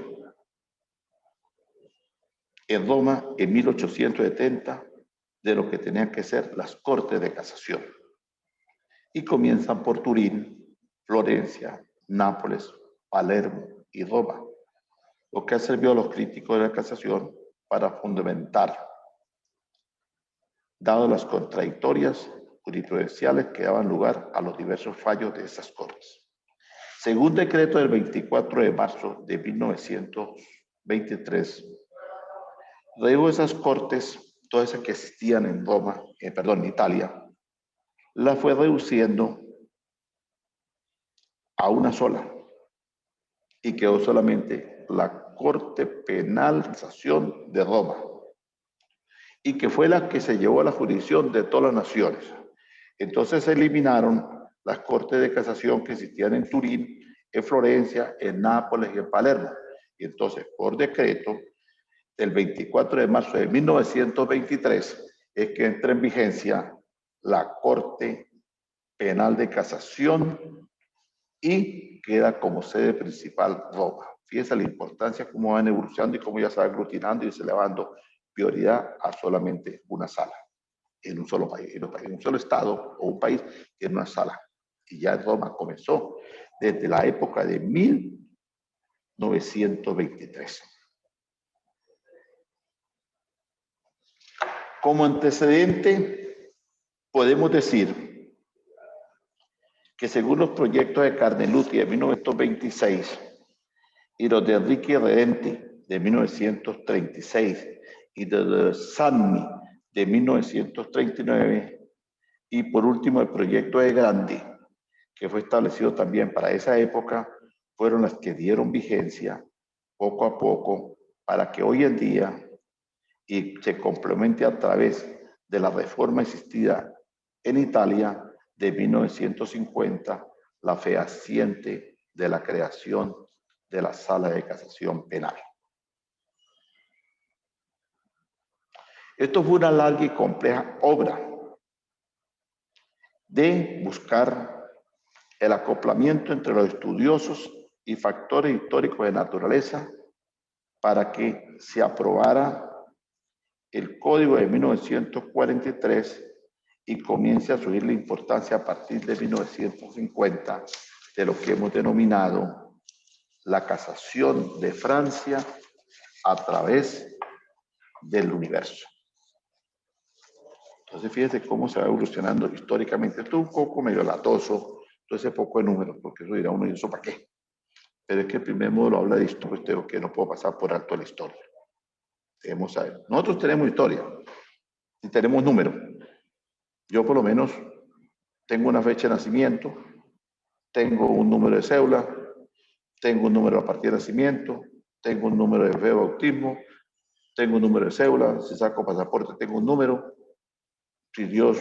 en Roma en 1870 de lo que tenían que ser las Cortes de Casación. Y comienzan por Turín, Florencia, Nápoles, Palermo y Roma, lo que ha servido a los críticos de la casación para fundamentar, dado las contradictorias jurisprudenciales que daban lugar a los diversos fallos de esas cortes. Según decreto del 24 de marzo de 1923, luego esas cortes, todas esas que existían en Roma, en Italia, la fue reduciendo a una sola y quedó solamente la Corte Penal de Casación de Roma, y que fue la que se llevó a la jurisdicción de todas las naciones. Entonces se eliminaron las cortes de casación que existían en Turín, en Florencia, en Nápoles y en Palermo. Y entonces, por decreto del 24 de marzo de 1923, es que entra en vigencia la Corte Penal de Casación y queda como sede principal Roma. Fíjense la importancia, cómo van evolucionando y cómo ya se va aglutinando y se le va dando prioridad a solamente una sala, en un solo país, en un solo estado o un país en una sala. Y ya Roma comenzó desde la época de 1923. Como antecedente, podemos decir que según los proyectos de Carneluti de 1926 y los de Enrique Redenti de 1936 y de Sanni de 1939, y por último el proyecto de Grandi, que fue establecido también para esa época, fueron las que dieron vigencia poco a poco para que hoy en día y se complemente a través de la reforma existida en Italia de 1950, la fehaciente de la creación de la Sala de Casación Penal. Esto fue una larga y compleja obra de buscar el acoplamiento entre los estudiosos y factores históricos de naturaleza para que se aprobara el Código de 1943 y comience a subir la importancia a partir de 1950 de lo que hemos denominado la casación de Francia a través del universo. Entonces, fíjense cómo se va evolucionando históricamente. Esto es un poco medio latoso, todo ese poco de números, porque eso dirá uno, ¿y eso para qué? Pero es que el primer módulo habla de historia, tengo que no puedo pasar por alto la historia. Debemos saber. Nosotros tenemos historia y tenemos números. Yo por lo menos tengo una fecha de nacimiento, tengo un número de cédula, tengo un número a partir de nacimiento, tengo un número de fe de bautismo, tengo un número de cédula, si saco pasaporte tengo un número. Si Dios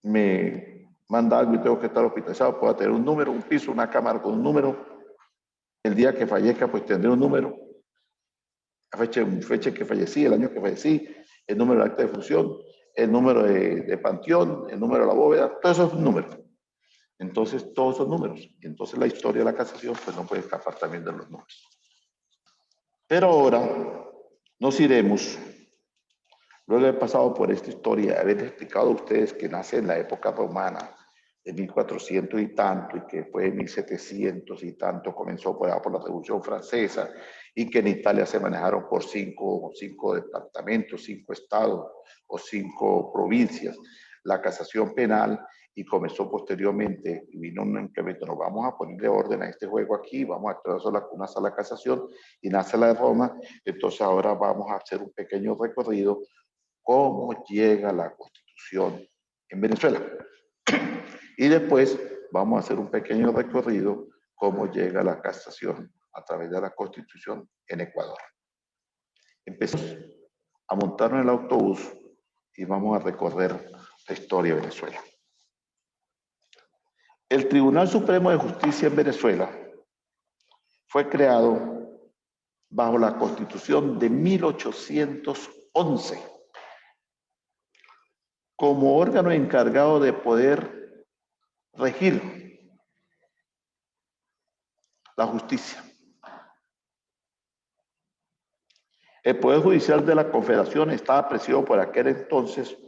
me manda algo y tengo que estar hospitalizado, puedo tener un número, un piso, una cámara con un número. El día que fallezca, pues tendré un número. La fecha que fallecí, el año que fallecí, el número de acta de función, el número de panteón, el número de la bóveda, todo eso es un número. Entonces, todos son números. Y entonces la historia de la casación, pues no puede escapar también de los números. Pero ahora nos iremos, luego de haber pasado por esta historia, de haber explicado a ustedes que nace en la época romana, de 1400 y tanto, y que fue en 1700 y tanto, comenzó por la Revolución Francesa, y que en Italia se manejaron por cinco departamentos, 5 estados o 5 provincias, la casación penal, y comenzó posteriormente, y vino un incremento, nos vamos a ponerle orden a este juego aquí, vamos a crear una sala de casación, y nace la de Roma. Entonces ahora vamos a hacer un pequeño recorrido, cómo llega la Constitución en Venezuela. Y después vamos a hacer un pequeño recorrido, cómo llega la casación a través de la Constitución en Ecuador. Empezamos a montarnos en el autobús y vamos a recorrer la historia de Venezuela. El Tribunal Supremo de Justicia en Venezuela fue creado bajo la Constitución de 1811 como órgano encargado de poder regir la justicia. El Poder Judicial de la Confederación estaba presidido por aquel entonces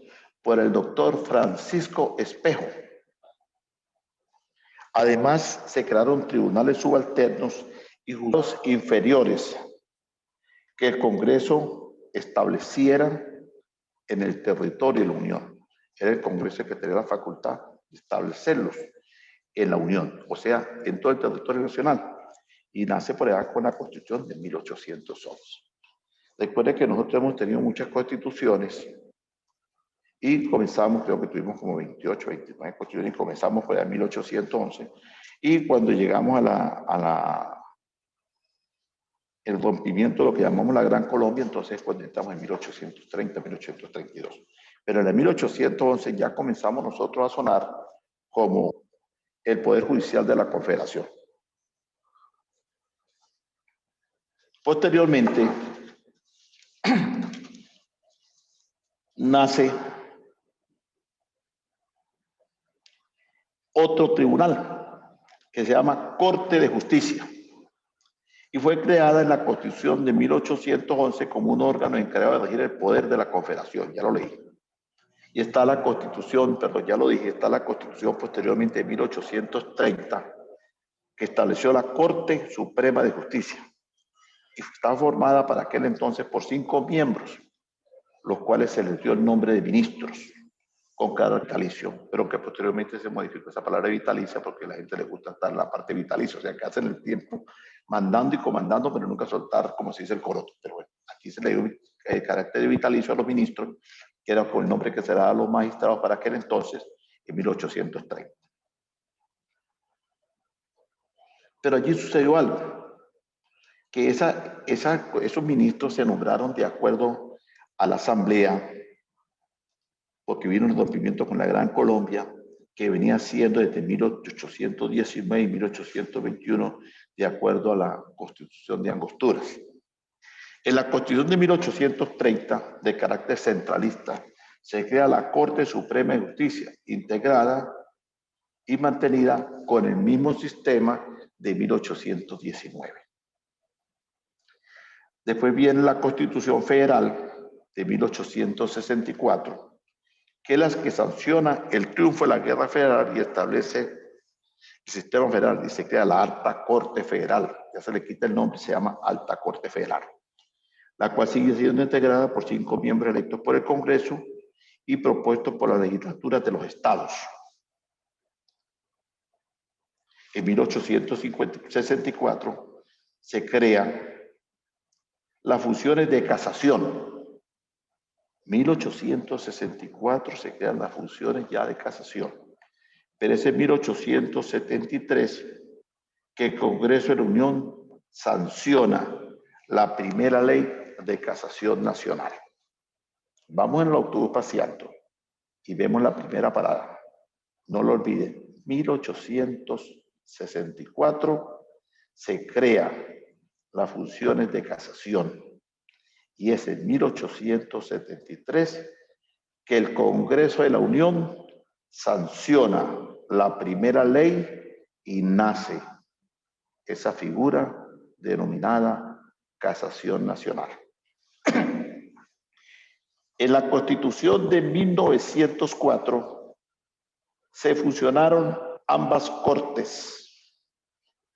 por el doctor Francisco Espejo. Además, se crearon tribunales subalternos y juzgados inferiores que el Congreso estableciera en el territorio de la Unión. Era el Congreso el que tenía la facultad de establecerlos en la Unión, o sea, en todo el territorio nacional. Y nace por allá con la Constitución de 1811. Recuerden que nosotros hemos tenido muchas constituciones y comenzamos, creo que tuvimos como 28, 29 constituciones y comenzamos por allá en 1811. Y cuando llegamos el rompimiento, lo que llamamos la Gran Colombia, entonces cuando estamos en 1830, 1832. Pero en el 1811 ya comenzamos nosotros a sonar como el Poder Judicial de la Confederación. Posteriormente, nace otro tribunal que se llama Corte de Justicia y fue creada en la Constitución de 1811 como un órgano encargado de regir el poder de la Confederación, ya lo leí. Y está la Constitución, perdón, ya lo dije, está la Constitución posteriormente de 1830 que estableció la Corte Suprema de Justicia y está formada para aquel entonces por 5 miembros, los cuales se les dio el nombre de ministros con carácter vitalicio, pero que posteriormente se modificó esa palabra vitalicia porque a la gente le gusta estar en la parte vitalicia, o sea, que hacen el tiempo mandando y comandando, pero nunca soltar, como se dice, el coroto. Pero bueno, aquí se le dio el carácter de vitalicio a los ministros, que era con el nombre que se daba a los magistrados para aquel entonces, en 1830. Pero allí sucedió algo, que esos ministros se nombraron de acuerdo a la Asamblea, porque vino un rompimiento con la Gran Colombia, que venía siendo desde 1819 y 1821, de acuerdo a la Constitución de Angosturas. En la Constitución de 1830, de carácter centralista, se crea la Corte Suprema de Justicia, integrada y mantenida con el mismo sistema de 1819. Después viene la Constitución Federal de 1864, que es la que sanciona el triunfo de la Guerra Federal y establece el sistema federal y se crea la Alta Corte Federal. Ya se le quita el nombre, se llama Alta Corte Federal, la cual sigue siendo integrada por 5 miembros electos por el Congreso y propuestos por las legislaturas de los estados. En 1864 se crean las funciones de casación. 1864 se crean las funciones ya de casación, pero es en 1873 que el Congreso de la Unión sanciona la primera ley de casación nacional. Vamos en el autobús paseando y vemos la primera parada. No lo olviden, 1864 se crea las funciones de casación. Y es en 1873 que el Congreso de la Unión sanciona la primera ley y nace esa figura denominada casación nacional. En la Constitución de 1904 se fusionaron ambas cortes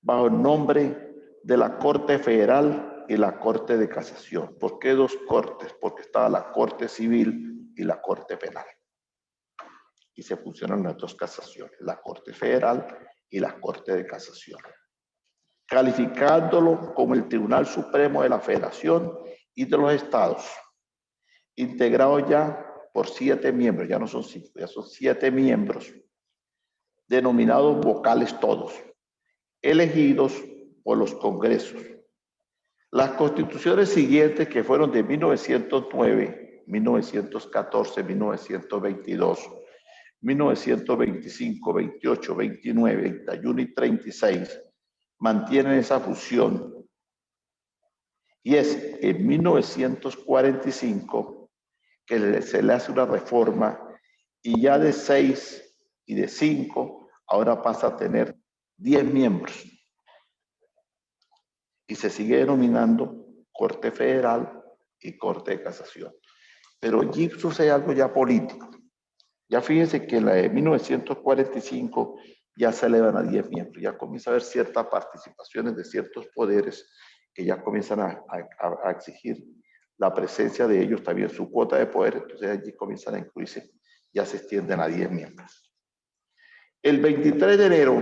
bajo el nombre de la Corte Federal y la Corte de Casación. ¿Por qué 2 cortes? Porque estaba la Corte Civil y la Corte Penal. y se fusionan las dos casaciones, la Corte Federal y la Corte de Casación, calificándolo como el Tribunal Supremo de la Federación y de los Estados, integrado ya por 7 miembros, ya no son 5, ya son 7 miembros, denominados vocales todos, elegidos por los congresos. Las constituciones siguientes, que fueron de 1909, 1914, 1922, 1925, 28, 29, 31 y 36, mantienen esa fusión. Y es en 1945 que se le hace una reforma y ya de 6 y de 5, ahora pasa a tener 10 miembros. Y se sigue denominando Corte Federal y Corte de Casación. Pero allí sucede algo ya político. Ya fíjense que la de 1945 ya se elevan a 10 miembros, ya comienza a haber ciertas participaciones de ciertos poderes que ya comienzan a exigir la presencia de ellos, también su cuota de poder, entonces allí comienzan a incluirse, ya se extienden a 10 miembros. El 23 de enero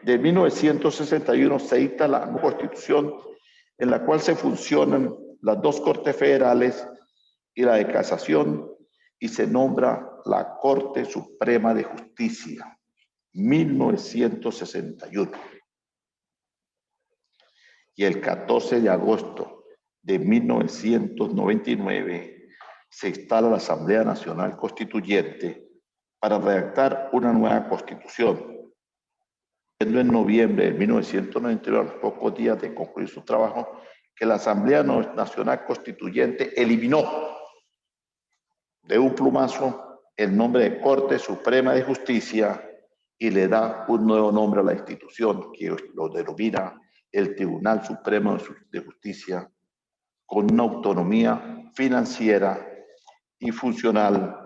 de 1961 se dicta la Constitución en la cual se fusionan las dos Cortes Federales y la de Casación y se nombra la Corte Suprema de Justicia, 1961. Y el 14 de agosto de 1999 se instala la Asamblea Nacional Constituyente para redactar una nueva Constitución. En noviembre de 1999, a los pocos días de concluir su trabajo, que la Asamblea Nacional Constituyente eliminó de un plumazo el nombre de Corte Suprema de Justicia y le da un nuevo nombre a la institución que lo denomina el Tribunal Supremo de Justicia, con una autonomía financiera y funcional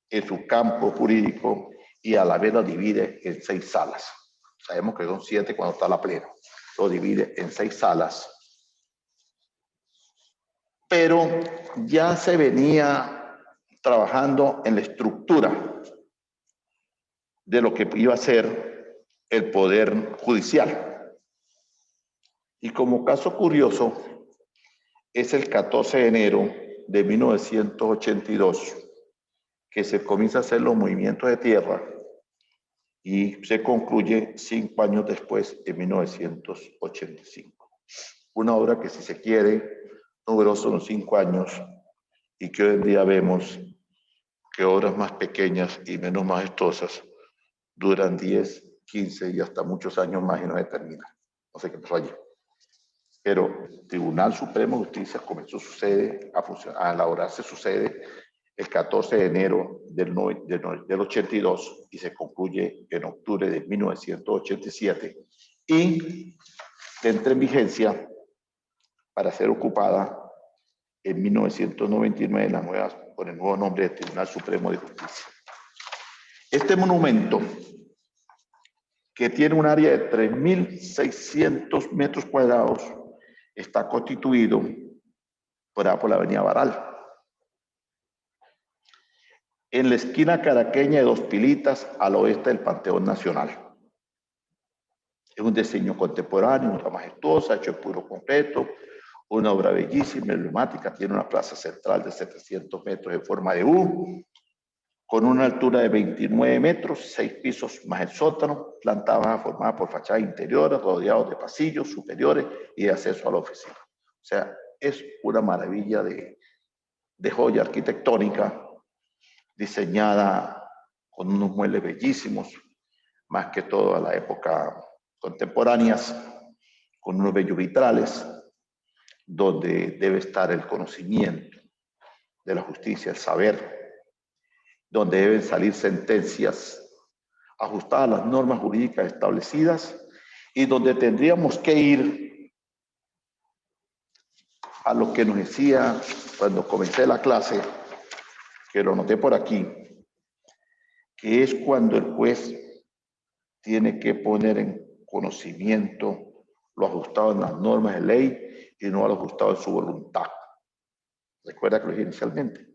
en su campo jurídico y a la vez la divide en 6 salas. Sabemos que son 7 cuando está la plena. Lo divide en 6 salas. Pero ya se venía trabajando en la estructura de lo que iba a ser el Poder Judicial. Y como caso curioso, es el 14 de enero de 1982 que se comienza a hacer los movimientos de tierra y se concluye 5 años después, en 1985. Una obra que, si se quiere, no duró solo 5 años y que hoy en día vemos que obras más pequeñas y menos majestuosas duran 10, 15 y hasta muchos años más y no se terminan. No sé qué pasó allí. Pero el Tribunal Supremo de Justicia comenzó a elaborarse su sede el 14 de enero del 82 y se concluye en octubre de 1987 y entra en vigencia para ser ocupada en 1999 con el nuevo nombre de Tribunal Supremo de Justicia. Este monumento, que tiene un área de 3.600 metros cuadrados, está constituido por la avenida Baral. En la esquina caraqueña de Dos Pilitas, al oeste del Panteón Nacional. Es un diseño contemporáneo, una obra majestuosa, hecho en puro concreto, una obra bellísima, emblemática, tiene una plaza central de 700 metros en forma de U, con una altura de 29 metros, 6 pisos más el sótano, planta baja formada por fachadas interiores, rodeados de pasillos superiores y de acceso a la oficina. O sea, es una maravilla de joya arquitectónica, diseñada con unos muebles bellísimos, más que todo a la época contemporáneas, con unos bellos vitrales, donde debe estar el conocimiento de la justicia, el saber, donde deben salir sentencias ajustadas a las normas jurídicas establecidas y donde tendríamos que ir a lo que nos decía cuando comencé la clase, que lo noté por aquí, que es cuando el juez tiene que poner en conocimiento lo ajustado en las normas de ley y no lo ajustado en su voluntad. Recuerda que lo dije inicialmente.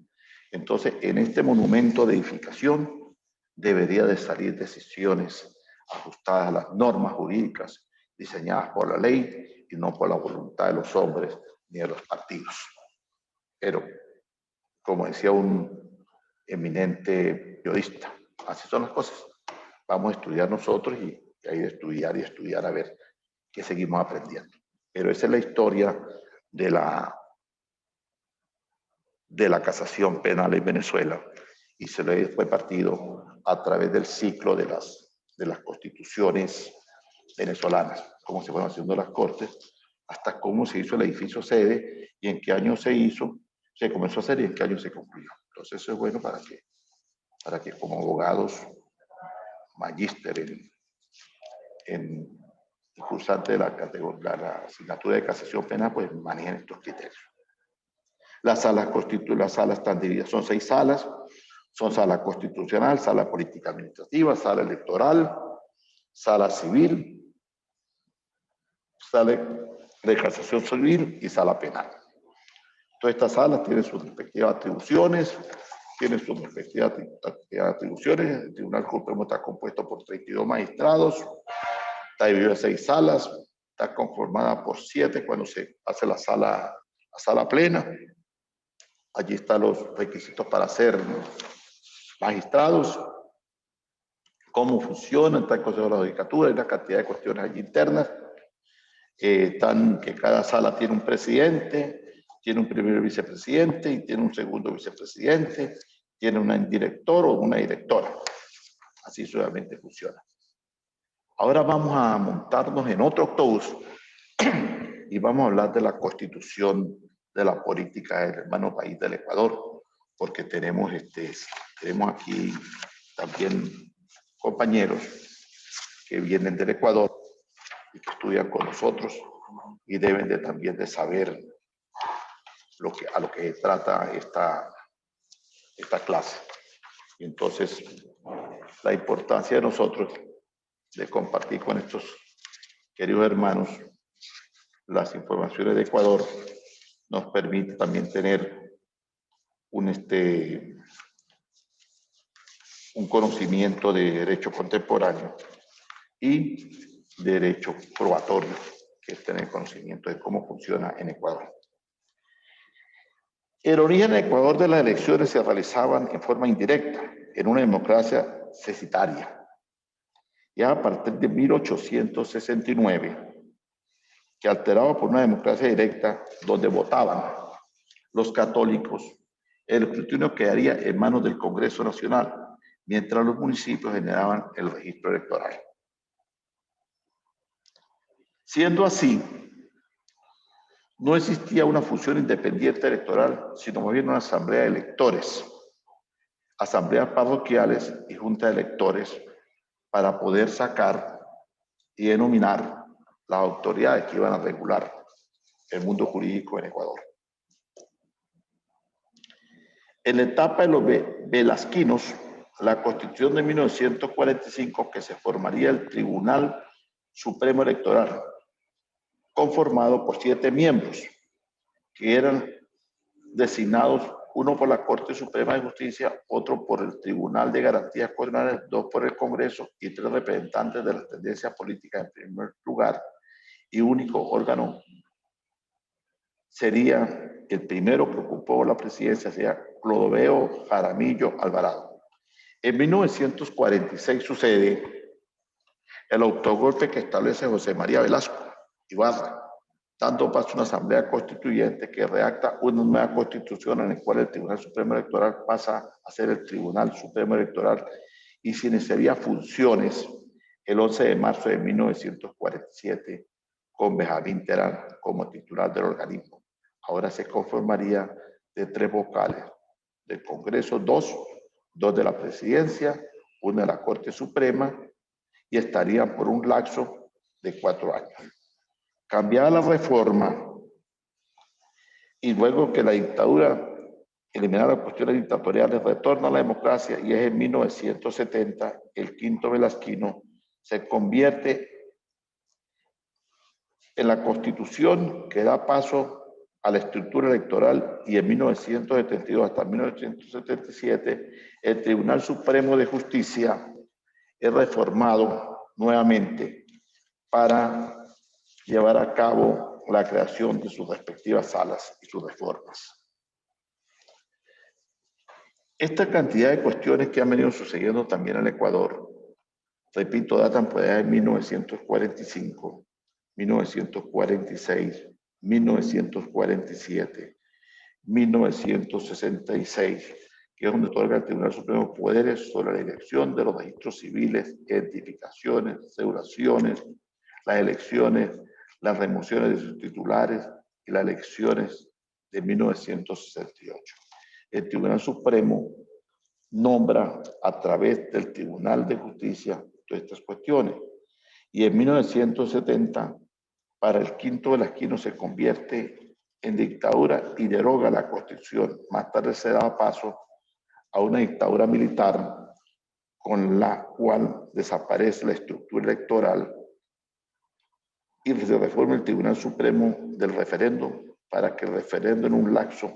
Entonces, en este monumento de edificación debería de salir decisiones ajustadas a las normas jurídicas diseñadas por la ley y no por la voluntad de los hombres ni de los partidos. Pero, como decía un eminente periodista, así son las cosas. Vamos a estudiar nosotros y hay de estudiar y estudiar a ver qué seguimos aprendiendo. Pero esa es la historia de la casación penal en Venezuela y se le fue partido a través del ciclo de las constituciones venezolanas, cómo se fueron haciendo las cortes, hasta cómo se hizo el edificio sede y en qué año se comenzó a hacer y en qué año se concluyó. Entonces eso es bueno para que como abogados, magíster en cursante de la asignatura de casación penal, pues manejen estos criterios. Las salas están divididas, son 6 salas, son sala constitucional, sala política administrativa, sala electoral, sala civil, sala de casación civil y sala penal. Todas estas salas tienen sus respectivas atribuciones, El Tribunal Supremo está compuesto por 32 magistrados, está dividido en 6 salas, está conformada por 7 cuando se hace la sala plena. Allí están los requisitos para ser magistrados, cómo funcionan, está el Consejo de la Judicatura, hay una cantidad de cuestiones allí internas. Que cada sala tiene un presidente, tiene un primer vicepresidente y tiene un segundo vicepresidente, tiene un director o una directora. Así suavemente funciona. Ahora vamos a montarnos en otro autobús y vamos a hablar de la constitución de la política del hermano país del Ecuador, porque tenemos aquí también compañeros que vienen del Ecuador y que estudian con nosotros y deben también de saber a lo que trata esta clase. Y entonces, la importancia de nosotros de compartir con estos queridos hermanos las informaciones de Ecuador nos permite también tener un conocimiento de derecho contemporáneo y derecho probatorio, que es tener conocimiento de cómo funciona en Ecuador. El origen en Ecuador de las elecciones se realizaban en forma indirecta, en una democracia censitaria. Ya a partir de 1869, que alterado por una democracia directa donde votaban los católicos, el escrutinio quedaría en manos del Congreso Nacional, mientras los municipios generaban el registro electoral. Siendo así, no existía una función independiente electoral, sino más bien una asamblea de electores, asambleas parroquiales y juntas de electores para poder sacar y denominar las autoridades que iban a regular el mundo jurídico en Ecuador. En la etapa de los velasquinos, la Constitución de 1945, que se formaría el Tribunal Supremo Electoral, conformado por 7 miembros, que eran designados, uno por la Corte Suprema de Justicia, otro por el Tribunal de Garantías Constitucionales, 2 por el Congreso y 3 representantes de las tendencias políticas en primer lugar, y único órgano sería el primero que ocupó la presidencia, sería Clodoveo Jaramillo Alvarado. En 1946 sucede el autogolpe que establece José María Velasco Ibarra, dando paso a una asamblea constituyente que redacta una nueva constitución en la cual el Tribunal Supremo Electoral pasa a ser el Tribunal Supremo Electoral y se iniciaría funciones el 11 de marzo de 1947 con Benjamín Terán como titular del organismo. Ahora se conformaría de 3 vocales del Congreso, 2 de la Presidencia, 1 de la Corte Suprema y estarían por un lapso de 4 años. Cambiada la reforma y luego que la dictadura eliminara las cuestiones dictatoriales, retorna a la democracia y es en 1970 el quinto velasquino se convierte en la constitución que da paso a la estructura electoral y en 1972 hasta 1977 el Tribunal Supremo de Justicia es reformado nuevamente para llevar a cabo la creación de sus respectivas salas y sus reformas. Esta cantidad de cuestiones que han venido sucediendo también en el Ecuador, repito, datan por allá de 1945, 1946, 1947, 1966, que es donde otorga el Tribunal Supremo poderes sobre la dirección de los registros civiles, identificaciones, cedulaciones, las elecciones, las remociones de sus titulares y las elecciones de 1968. El Tribunal Supremo nombra a través del Tribunal de Justicia todas estas cuestiones. Y en 1970, para el quinto de las quinos se convierte en dictadura y deroga la Constitución. Más tarde se daba paso a una dictadura militar con la cual desaparece la estructura electoral y se reforma el Tribunal Supremo del referéndum para que el referéndum en un lapso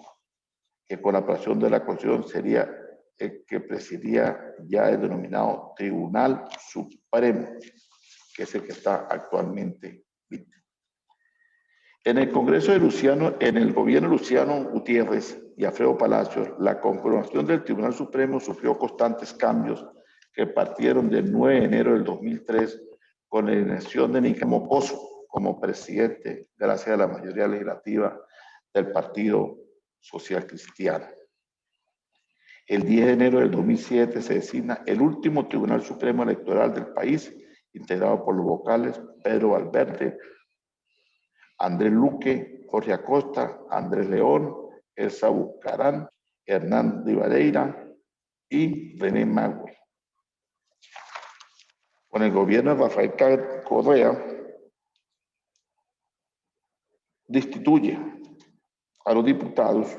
que con la aprobación de la Constitución sería el que presidía ya el denominado Tribunal Supremo, que es el que está actualmente vigente. En el Congreso de Luciano, en el gobierno de Luciano Gutiérrez y Alfredo Palacios, la conformación del Tribunal Supremo sufrió constantes cambios que partieron del 9 de enero del 2003 con la elección de Nicamo Pozo como presidente, gracias a la mayoría legislativa del Partido Social Cristiano. El 10 de enero del 2007 se designa el último Tribunal Supremo Electoral del país, integrado por los vocales Pedro Valverde, Andrés Luque, Jorge Acosta, Andrés León, Elsa Bucarán, Hernán Rivadeneira y René Magüe. Con el gobierno de Rafael Correa, destituye a los diputados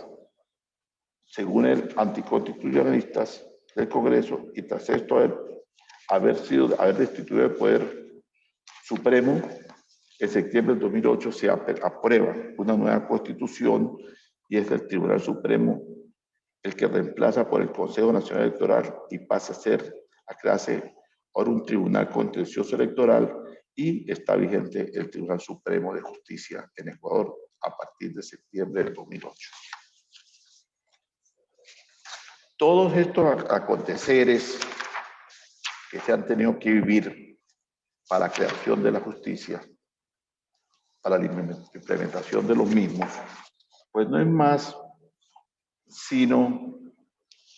según el anticonstitucionalistas del Congreso y tras esto haber destituido el Poder Supremo, en septiembre del 2008 se aprueba una nueva constitución y es el Tribunal Supremo el que reemplaza por el Consejo Nacional Electoral y pasa a crearse ahora un Tribunal Contencioso Electoral y está vigente el Tribunal Supremo de Justicia en Ecuador a partir de septiembre del 2008. Todos estos aconteceres que se han tenido que vivir para la creación de la justicia, para la implementación de los mismos, pues no es más sino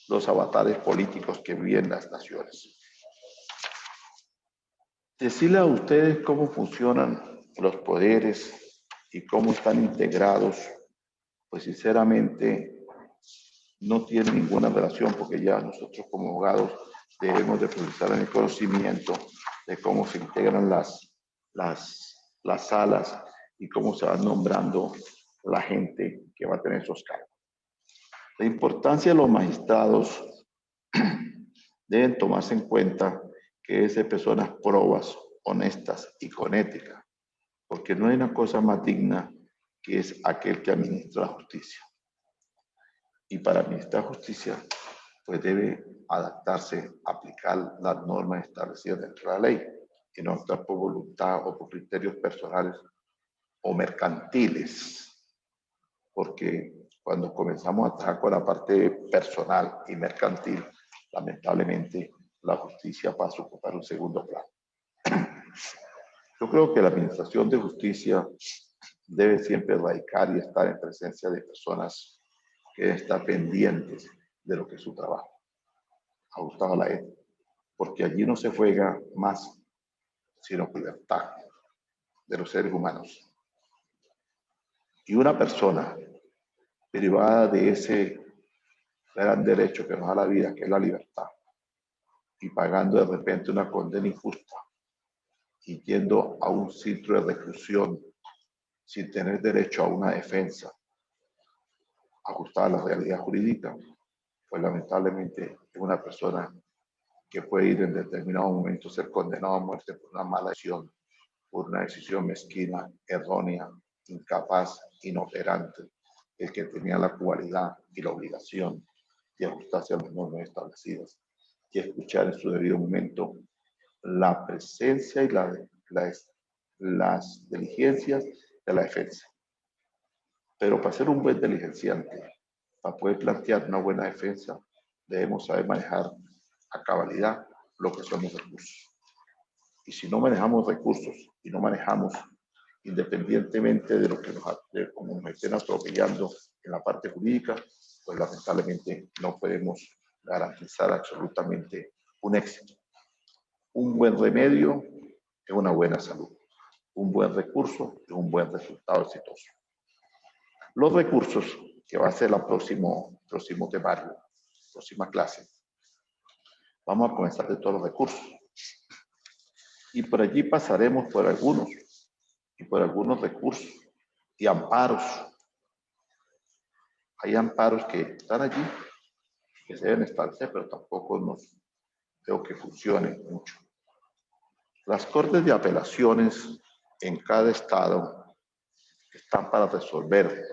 los avatares políticos que viven las naciones. Decirle a ustedes cómo funcionan los poderes y cómo están integrados, pues sinceramente no tiene ninguna relación porque ya nosotros como abogados debemos de profundizar en el conocimiento de cómo se integran las salas y cómo se va nombrando la gente que va a tener esos cargos. La importancia de los magistrados deben tomarse en cuenta que es de personas probas, honestas y con ética, porque no hay una cosa más digna que es aquel que administra la justicia. Y para administrar justicia, pues debe adaptarse, aplicar las normas establecidas dentro de la ley, y no actuar por voluntad o por criterios personales o mercantiles, porque cuando comenzamos a trabajar con la parte personal y mercantil, lamentablemente la justicia pasa a ocupar un segundo plano. Yo creo que la administración de justicia debe siempre radicar y estar en presencia de personas que están pendientes de lo que es su trabajo, ajustado a la ética, porque allí no se juega más, sino libertad de los seres humanos. Y una persona privada de ese gran derecho que nos da la vida, que es la libertad, y pagando de repente una condena injusta, y yendo a un sitio de reclusión sin tener derecho a una defensa ajustada a la realidad jurídica, pues lamentablemente es una persona que puede ir en determinado momento ser condenado a muerte por una mala decisión, por una decisión mezquina, errónea, incapaz, inoperante el que tenía la cualidad y la obligación de ajustarse a las normas establecidas y escuchar en su debido momento la presencia y las diligencias de la defensa. Pero para ser un buen diligenciante, para poder plantear una buena defensa, debemos saber manejar a cabalidad lo que son los recursos. Y si no manejamos recursos y no manejamos independientemente de lo que como nos estén atropellando en la parte jurídica, pues lamentablemente no podemos garantizar absolutamente un éxito. Un buen remedio es una buena salud. Un buen recurso es un buen resultado exitoso. Los recursos, que va a ser el próximo temario, próxima clase, vamos a comenzar de todos los recursos. Y por allí pasaremos por algunos recursos y amparos. Hay amparos que están allí, que se deben establecer, pero tampoco veo que funcionen mucho. Las cortes de apelaciones en cada estado están para resolver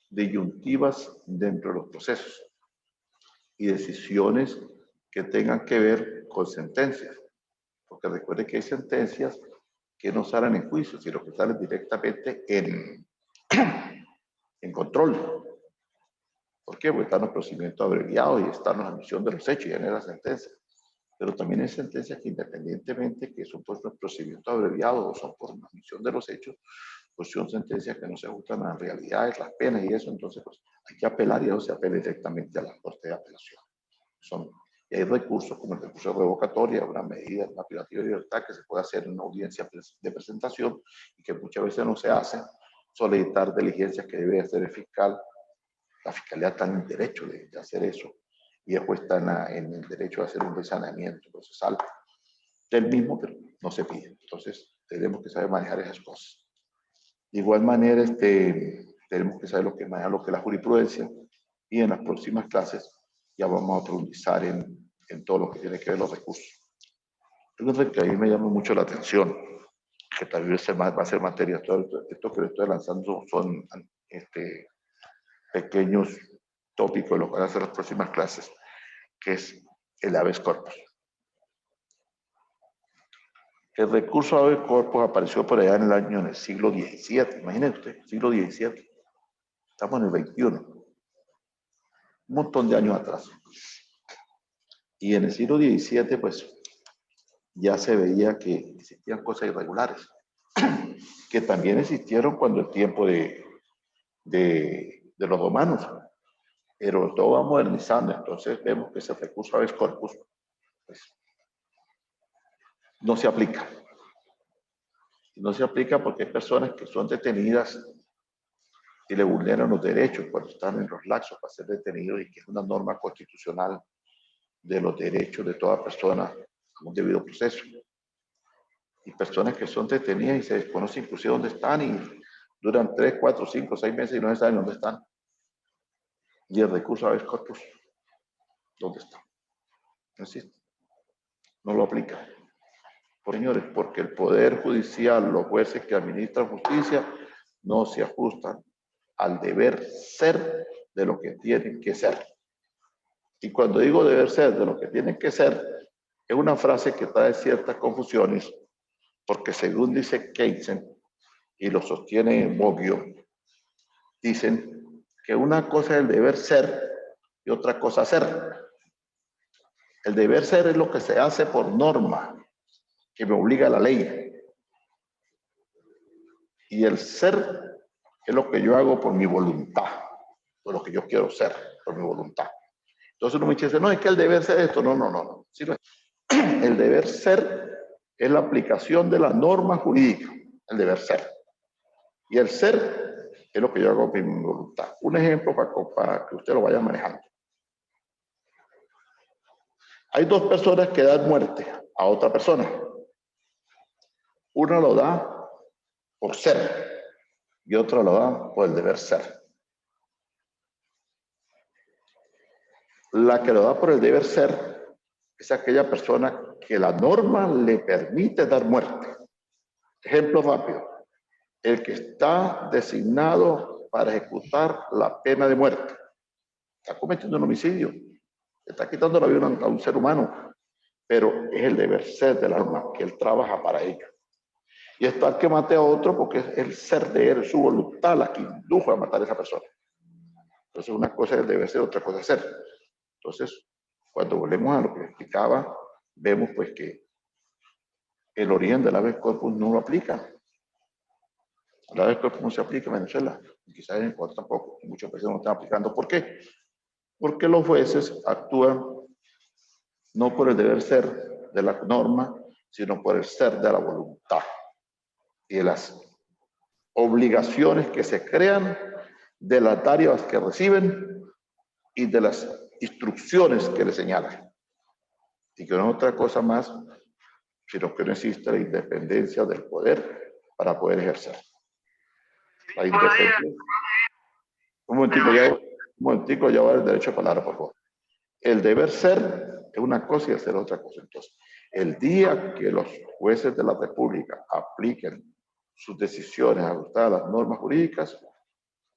disyuntivas dentro de los procesos y decisiones que tengan que ver con sentencias. Porque recuerde que hay sentencias que no salen en juicio, sino que salen directamente en control. ¿Por qué? Porque están los procedimientos abreviados y están la admisión de los hechos y ya no es la sentencia. Pero también hay sentencias que independientemente que son por los procedimientos abreviados o son por la admisión de los hechos, pues son sentencias que no se ajustan a las realidades, las penas y eso, entonces pues hay que apelar y eso se apela directamente a la Corte de Apelación. Y hay recursos como el recurso de revocatoria, una medida, una privativa de libertad que se puede hacer en una audiencia de presentación y que muchas veces no se hace, solicitar diligencias que debe hacer el fiscal. La fiscalía está en el derecho de hacer eso y el juez está en el derecho de hacer un resanamiento procesal del mismo, pero no se pide. Entonces tenemos que saber manejar esas cosas. De igual manera, tenemos que saber lo que maneja lo que es la jurisprudencia y en las próximas clases ya vamos a profundizar en todo lo que tiene que ver los recursos. Entonces, que a mí me llama mucho la atención, que tal vez va a ser materia, todo esto que le estoy lanzando son pequeños tópicos de lo que van a ser las próximas clases, que es el habeas corpus. El recurso habeas corpus apareció por allá en el siglo XVII, imagínense usted, siglo XVII. Estamos en el XXI. Un montón de años atrás. Y en el siglo XVII, pues, ya se veía que existían cosas irregulares, que también existieron cuando el tiempo de los romanos, pero todo va modernizando, entonces vemos que ese recurso habeas corpus pues, no se aplica. No se aplica porque hay personas que son detenidas y le vulneran los derechos cuando están en los lapsos para ser detenidos y que es una norma constitucional de los derechos de toda persona a un debido proceso. Y personas que son detenidas y se desconoce inclusive dónde están y duran 3, 4, 5, 6 meses y no se saben dónde están. Y el recurso habeas corpus, ¿dónde está? No existe. No lo aplica. Señores, porque el Poder Judicial, los jueces que administran justicia, no se ajustan al deber ser de lo que tienen que ser. Y cuando digo deber ser de lo que tienen que ser, es una frase que trae ciertas confusiones, porque según dice Keynes, y lo sostiene Bobbio, dicen que una cosa es el deber ser y otra cosa ser. El deber ser es lo que se hace por norma, que me obliga la ley. Y el ser es lo que yo hago por mi voluntad, por lo que yo quiero ser, por mi voluntad. Entonces uno me dice, no, es que el deber ser esto. No. Sí, no. El deber ser es la aplicación de la norma jurídica, el deber ser. Y el ser es lo que yo hago por mi voluntad. Un ejemplo para que usted lo vaya manejando. Hay dos personas que dan muerte a otra persona. Una lo da por ser y otra lo da por el deber ser. La que lo da por el deber ser es aquella persona que la norma le permite dar muerte. Ejemplo rápido. El que está designado para ejecutar la pena de muerte. Está cometiendo un homicidio, está quitando la vida a un ser humano, pero es el deber ser de la norma, que él trabaja para ello. Y está que mate a otro porque es el ser de él, su voluntad la que indujo a matar a esa persona. Entonces una cosa es el deber ser, otra cosa es ser. Entonces, cuando volvemos a lo que explicaba, vemos pues que el origen del habeas corpus no lo aplica. El habeas corpus no se aplica en Venezuela, y quizás en Ecuador tampoco, y muchas veces no están aplicando. ¿Por qué? Porque los jueces actúan no por el deber ser de la norma, sino por el ser de la voluntad y de las obligaciones que se crean, de las tareas que reciben y de las instrucciones que le señalan. Y que no es otra cosa más, sino que no existe la independencia del poder para poder ejercer. La independencia. Un momentico, ya va el derecho de palabra, por favor. El deber ser es una cosa y el ser otra cosa. Entonces, el día que los jueces de la República apliquen sus decisiones ajustadas a las normas jurídicas,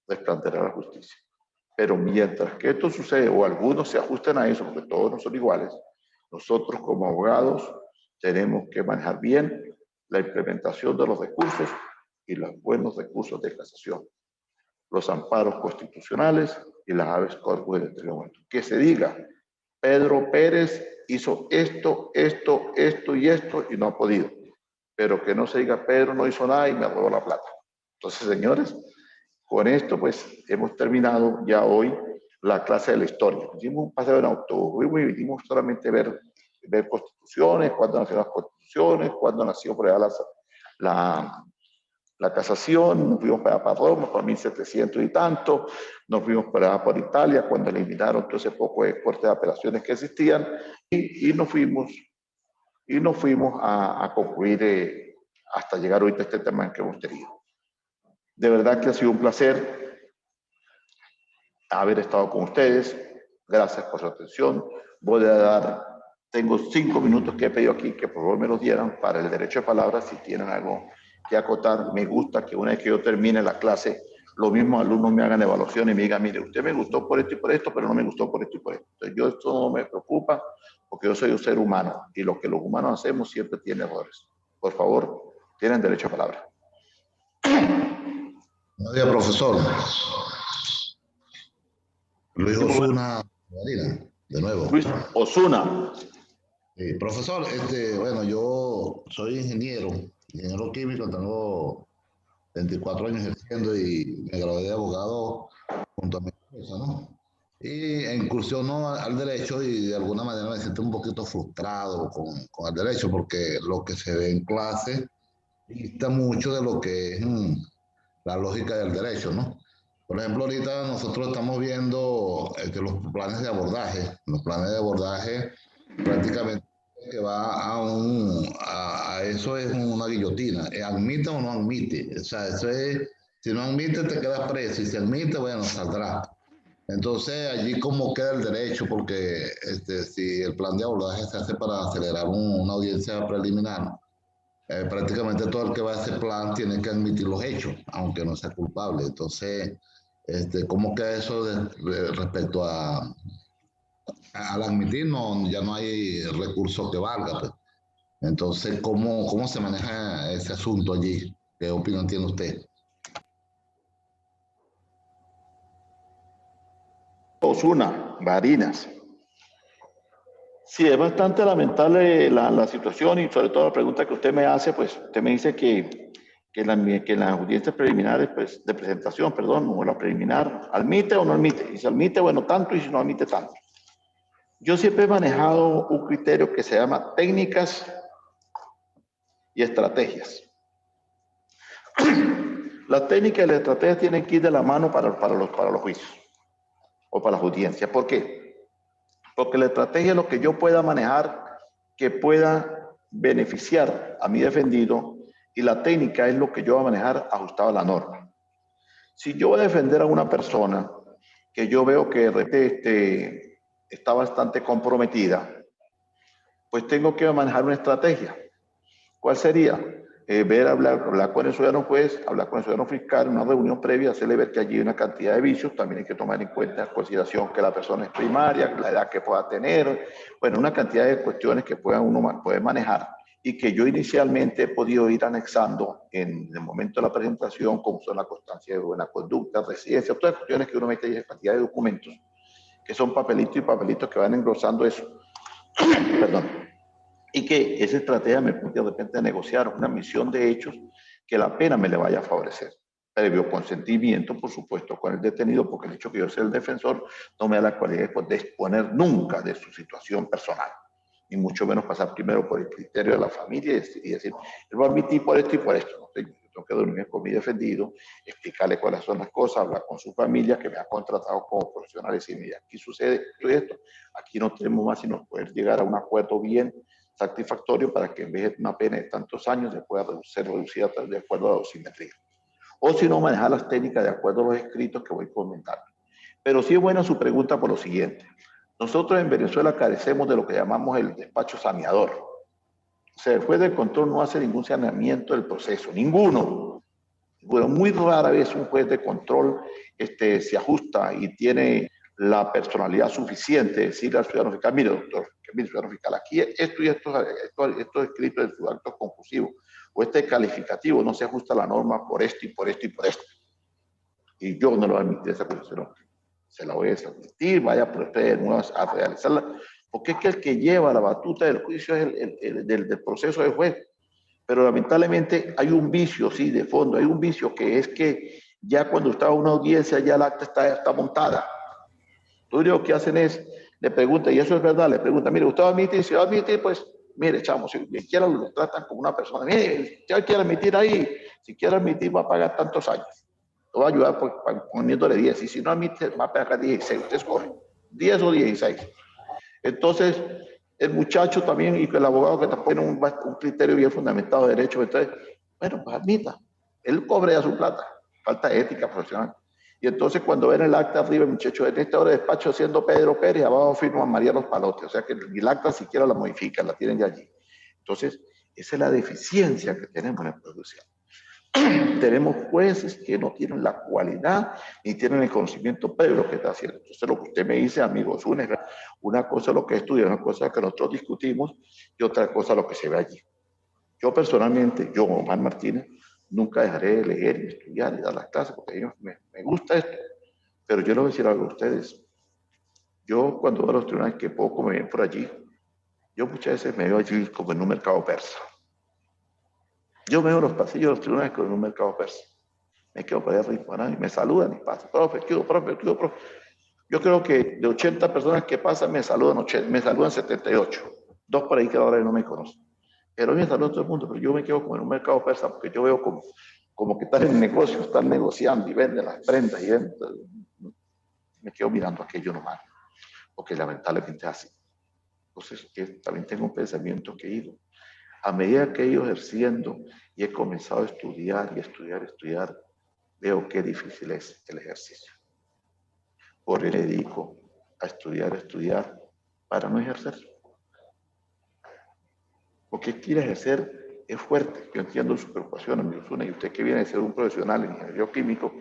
les planteará la justicia. Pero mientras que esto sucede, o algunos se ajusten a eso, porque todos no son iguales, nosotros como abogados tenemos que manejar bien la implementación de los recursos y los buenos recursos de casación, los amparos constitucionales y las habeas corpus del anterior momento. Que se diga, Pedro Pérez hizo esto y no ha podido. Pero que no se diga, Pedro no hizo nada y me robó la plata. Entonces, señores, con esto pues hemos terminado ya hoy la clase de la historia. Hicimos un paseo en autobús y vinimos solamente a ver constituciones, cuándo nacieron las constituciones, cuándo nació por allá la casación, nos fuimos para Roma por 1700 y tanto, nos fuimos para por Italia cuando eliminaron todo ese poco de cortes de apelaciones que existían y nos fuimos a concluir hasta llegar ahorita a este tema que hemos tenido. De verdad que ha sido un placer haber estado con ustedes. Gracias por su atención. Tengo 5 minutos que he pedido aquí que por favor me los dieran para el derecho de palabra si tienen algo que acotar. Me gusta que una vez que yo termine la clase, los mismos alumnos me hagan evaluación y me digan, mire, usted me gustó por esto y por esto, pero no me gustó por esto y por esto. Entonces, esto no me preocupa porque yo soy un ser humano y lo que los humanos hacemos siempre tiene errores. Por favor, tienen derecho a palabra. Buenos días, profesor. Luis Osuna, de nuevo. Luis Osuna. Profesor, bueno, yo soy ingeniero químico, tengo 24 años ejerciendo y me gradué de abogado junto a mi esposa, ¿no? Y incursionó al derecho y de alguna manera me siento un poquito frustrado con el derecho porque lo que se ve en clase dista mucho de lo que es la lógica del derecho, ¿no? Por ejemplo, ahorita nosotros estamos viendo que los planes de abordaje prácticamente que va a eso es una guillotina. ¿Admite o no admite? O sea, eso es, si no admite te quedas preso y si admite, bueno, saldrá. Entonces, allí como queda el derecho, porque si el plan de abordaje se hace para acelerar una audiencia preliminar, prácticamente todo el que va a ese plan tiene que admitir los hechos, aunque no sea culpable. Entonces, ¿cómo queda eso respecto al admitir? Ya no hay recurso que valga, pues. Entonces, ¿cómo se maneja ese asunto allí? ¿Qué opinión tiene usted? Osuna, Barinas. Sí, es bastante lamentable la situación y sobre todo la pregunta que usted me hace, pues usted me dice que las audiencias preliminares, pues de presentación, perdón, o la preliminar, ¿admite o no admite? Y si admite, bueno, tanto, y si no admite, tanto. Yo siempre he manejado un criterio que se llama técnicas y estrategias. Las técnicas y las estrategias tienen que ir de la mano para los juicios o para las audiencias. ¿Por qué? Porque la estrategia es lo que yo pueda manejar que pueda beneficiar a mi defendido y la técnica es lo que yo voy a manejar ajustado a la norma. Si yo voy a defender a una persona que yo veo que de repente está bastante comprometida, pues tengo que manejar una estrategia. ¿Cuál sería? hablar con el ciudadano juez, hablar con el ciudadano fiscal, una reunión previa, hacerle ver que allí hay una cantidad de vicios. También hay que tomar en cuenta en consideración que la persona es primaria, la edad que pueda tener, bueno, una cantidad de cuestiones que uno puede manejar y que yo inicialmente he podido ir anexando en el momento de la presentación, como son la constancia de buena conducta, residencia, todas las cuestiones que uno mete ahí, cantidad de documentos, que son papelitos y papelitos que van engrosando eso. Perdón. Y que esa estrategia me puede de repente negociar una misión de hechos que la pena me le vaya a favorecer. Previo consentimiento, por supuesto, con el detenido, porque el hecho que yo sea el defensor no me da la cualidad de exponer nunca de su situación personal, ni mucho menos pasar primero por el criterio de la familia y decir, él va a admitir por esto y por esto. ¿No? Yo tengo que dormir con mi defendido, explicarle cuáles son las cosas, hablar con su familia que me ha contratado como profesional y decir, mira, aquí sucede esto y esto, aquí no tenemos más sino poder llegar a un acuerdo bien satisfactorio para que en vez de una pena de tantos años se pueda ser reducida de acuerdo a la dosimetría. O si no, manejar las técnicas de acuerdo a los escritos que voy comentando. Pero sí es buena su pregunta por lo siguiente. Nosotros en Venezuela carecemos de lo que llamamos el despacho saneador. O sea, el juez de control no hace ningún saneamiento del proceso, ninguno. Bueno, muy rara vez un juez de control se ajusta y tiene la personalidad suficiente de decirle al ciudadano fiscal, mire doctor, mire ciudadano fiscal, aquí esto y esto escrito en su acto conclusivo, o este calificativo no se ajusta a la norma por esto y por esto y por esto. Y yo no lo voy a admitir esa acusación, se la voy a desadmitir, vaya por ustedes nuevas a realizarla, porque es que el que lleva la batuta del juicio es del proceso del juez. Pero lamentablemente hay un vicio, sí, de fondo, hay un vicio que es que ya cuando está una audiencia ya el acta está montada. Lo único que hacen es, le preguntan, y eso es verdad, le preguntan, mire, ¿usted va a admitir? Si va a admitir, pues, mire, chamo, si quiera lo tratan como una persona. Mire, ya quiere admitir ahí, si quiere admitir va a pagar tantos años. Lo va a ayudar poniéndole 10, y si no admite va a pagar 16, usted escoge, 10 o 16. Entonces, el muchacho también y el abogado que tampoco tiene un criterio bien fundamentado de derecho, entonces, bueno, pues admita, él cobre a su plata, falta ética profesional. Y entonces cuando ven el acta arriba, el muchacho en esta hora de despacho siendo Pedro Pérez, abajo firma María Los Palotes, o sea que el acta siquiera la modifican, la tienen ya allí. Entonces, esa es la deficiencia que tenemos en el Poder Judicial. Tenemos jueces que no tienen la cualidad ni tienen el conocimiento previo de lo que está haciendo. Entonces, lo que usted me dice, amigo Zúñiga, una cosa es lo que estudia, una cosa es que nosotros discutimos y otra cosa es lo que se ve allí. Yo personalmente, yo, Omar Martínez, nunca dejaré de leer y estudiar y dar las clases porque a mí me gusta esto. Pero yo les voy a decir algo a ustedes. Yo cuando veo a los tribunales que poco me ven por allí, yo muchas veces me veo allí como en un mercado persa. Yo veo los pasillos de los tribunales como en un mercado persa. Me quedo para allá arriba y me saludan y pasan. Profe. Yo creo que de 80 personas que pasan me saludan 78. Dos por ahí que ahora no me conocen. Pero a mí me saluda todo el mundo, pero yo me quedo como en un mercado persa porque yo veo como que están en negocio, están negociando y venden las prendas y venden. Me quedo mirando aquello nomás, porque lamentablemente es así. Entonces, también tengo un pensamiento que he ido. A medida que he ido ejerciendo y he comenzado a estudiar y estudiar, veo qué difícil es el ejercicio. Por eso me dedico a estudiar para no ejercer. Porque quiere ejercer es fuerte. Yo entiendo su preocupación, amigo Zuna, y usted que viene de ser un profesional en ingeniero químico,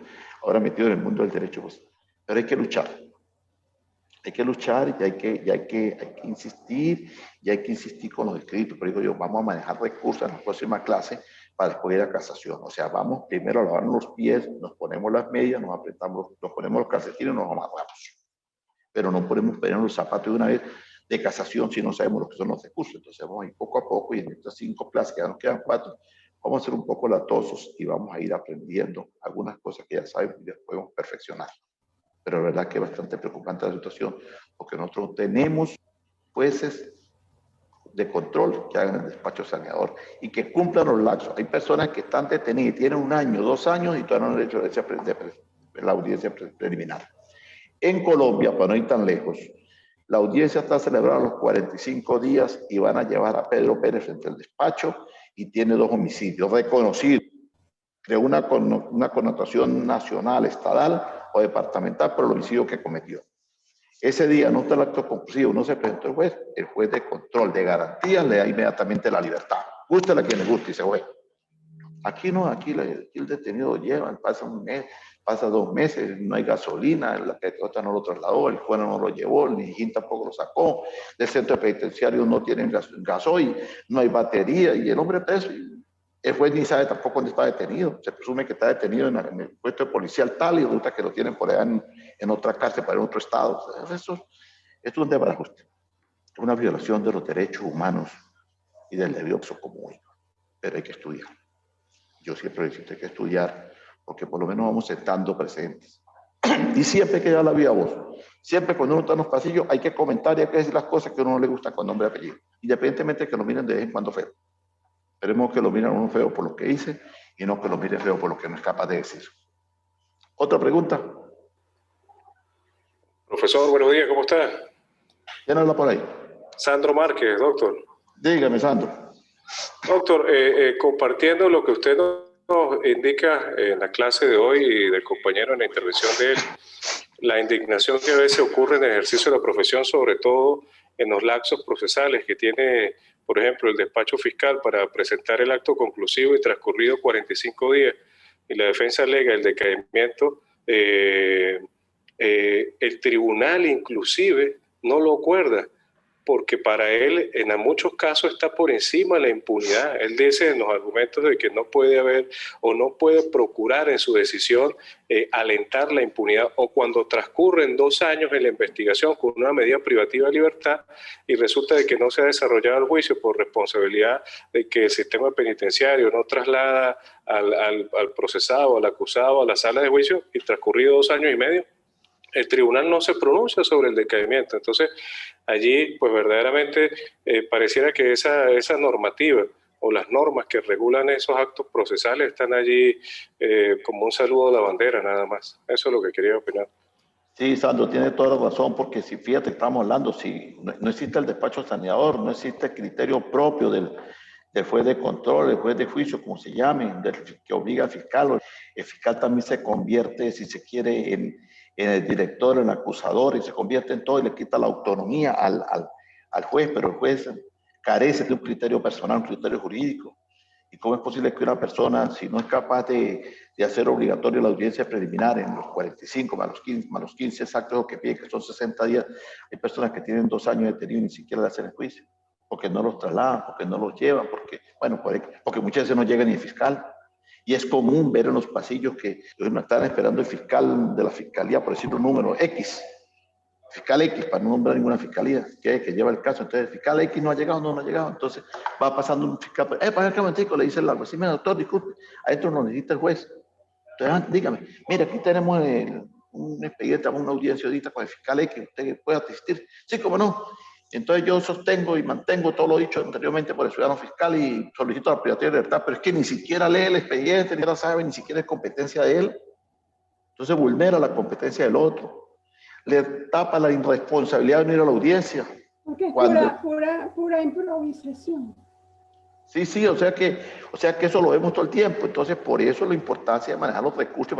ahora metido en el mundo del derecho, pues, pero hay que luchar. Hay que luchar y hay que insistir, y hay que insistir con los escritos. Pero digo yo, vamos a manejar recursos en la próxima clase para después ir a casación. O sea, vamos primero a lavarnos los pies, nos ponemos las medias, nos apretamos, nos ponemos los calcetines y nos amarramos. Pero no podemos poner los zapatos de una vez de casación si no sabemos lo que son los recursos. Entonces vamos a ir poco a poco y en estas 5 clases, que ya nos quedan 4, vamos a ser un poco latosos y vamos a ir aprendiendo algunas cosas que ya sabemos y después podemos perfeccionar. Pero la verdad que es bastante preocupante la situación porque nosotros tenemos jueces de control que hagan el despacho saneador y que cumplan los lapsos. Hay personas que están detenidas y tienen 1 año, 2 años y todavía no han hecho la audiencia preliminar. En Colombia, para no ir tan lejos, la audiencia está celebrada a los 45 días y van a llevar a Pedro Pérez frente al despacho y tiene 2 homicidios reconocidos de una connotación nacional, estatal o departamental por el homicidio que cometió. Ese día no está el acto conclusivo, no se presentó el juez de control de garantías le da inmediatamente la libertad. Gústele a quien le guste y se fue. Aquí no, aquí el detenido lleva, pasa un mes, pasa 2 meses, no hay gasolina, la PJ no lo trasladó, el juez no lo llevó, el Nijín tampoco lo sacó, del centro penitenciario no tienen gasoil, no hay batería, y el hombre preso, el juez ni sabe tampoco dónde está detenido, se presume que está detenido en el puesto policial tal, y resulta que lo tienen por allá en otra cárcel, para en otro estado. Esto es un desbarajuste, es una violación de los derechos humanos y del debido uso común, pero hay que estudiar. Yo siempre necesito que estudiar, porque por lo menos vamos estando presentes. Y siempre que da la vida a vos, siempre cuando uno está en los pasillos, hay que comentar y hay que decir las cosas que a uno no le gustan con nombre y apellido, independientemente de que lo miren de vez en cuando feo. Esperemos que lo miren a uno feo por lo que hice y no que lo miren feo por lo que no es capaz de decir. ¿Otra pregunta? Profesor, buenos días, ¿cómo está? ¿Quién habla por ahí? Sandro Márquez, doctor. Dígame, Sandro. Doctor, compartiendo lo que usted nos indica en la clase de hoy y del compañero en la intervención de él, la indignación que a veces ocurre en el ejercicio de la profesión, sobre todo en los lapsos procesales que tiene, por ejemplo, el despacho fiscal para presentar el acto conclusivo y transcurrido 45 días, y la defensa alega el decaimiento, el tribunal inclusive no lo acuerda, porque para él en muchos casos está por encima la impunidad. Él dice en los argumentos de que no puede haber o no puede procurar en su decisión alentar la impunidad, o cuando transcurren 2 años en la investigación con una medida privativa de libertad y resulta de que no se ha desarrollado el juicio por responsabilidad de que el sistema penitenciario no traslada al procesado, al acusado a la sala de juicio, y transcurrido 2 años y medio, el tribunal no se pronuncia sobre el decaimiento. Entonces, allí, pues verdaderamente pareciera que esa normativa o las normas que regulan esos actos procesales están allí como un saludo a la bandera, nada más. Eso es lo que quería opinar. Sí, Sandro, tiene toda la razón, porque si fíjate, estamos hablando, si no existe el despacho saneador, no existe el criterio propio del juez de control, el juez de juicio, como se llame, que obliga al fiscal. El fiscal también se convierte, si se quiere, en el director, en el acusador, y se convierte en todo y le quita la autonomía al juez, pero el juez carece de un criterio personal, un criterio jurídico. ¿Y cómo es posible que una persona, si no es capaz de hacer obligatorio la audiencia preliminar en los 45 más los 15 exactos que piden, que son 60 días, hay personas que tienen 2 años detenidos y ni siquiera le hacen el juicio, porque no los trasladan, porque no los llevan, porque muchas veces no llega ni el fiscal? Y es común ver en los pasillos que no están esperando el fiscal de la fiscalía, por decir un número X, fiscal X, para no nombrar ninguna fiscalía que lleva el caso. Entonces, el fiscal X no ha llegado, no ha llegado. Entonces, va pasando un fiscal, para el momentico, le dice el alguacil, mira, doctor, disculpe, adentro nos necesita el juez. Entonces, dígame, mira, aquí tenemos un expediente, una audiencia ahorita con el fiscal X, usted puede asistir. Sí, cómo no. Entonces yo sostengo y mantengo todo lo dicho anteriormente por el ciudadano fiscal y solicito la privacidad de libertad, pero es que ni siquiera lee el expediente, ni siquiera sabe, ni siquiera es competencia de él. Entonces vulnera la competencia del otro, le tapa la irresponsabilidad de venir a la audiencia. Porque es cuando... pura improvisación. Sí, o sea que eso lo vemos todo el tiempo. Entonces, por eso la importancia de manejar los recursos,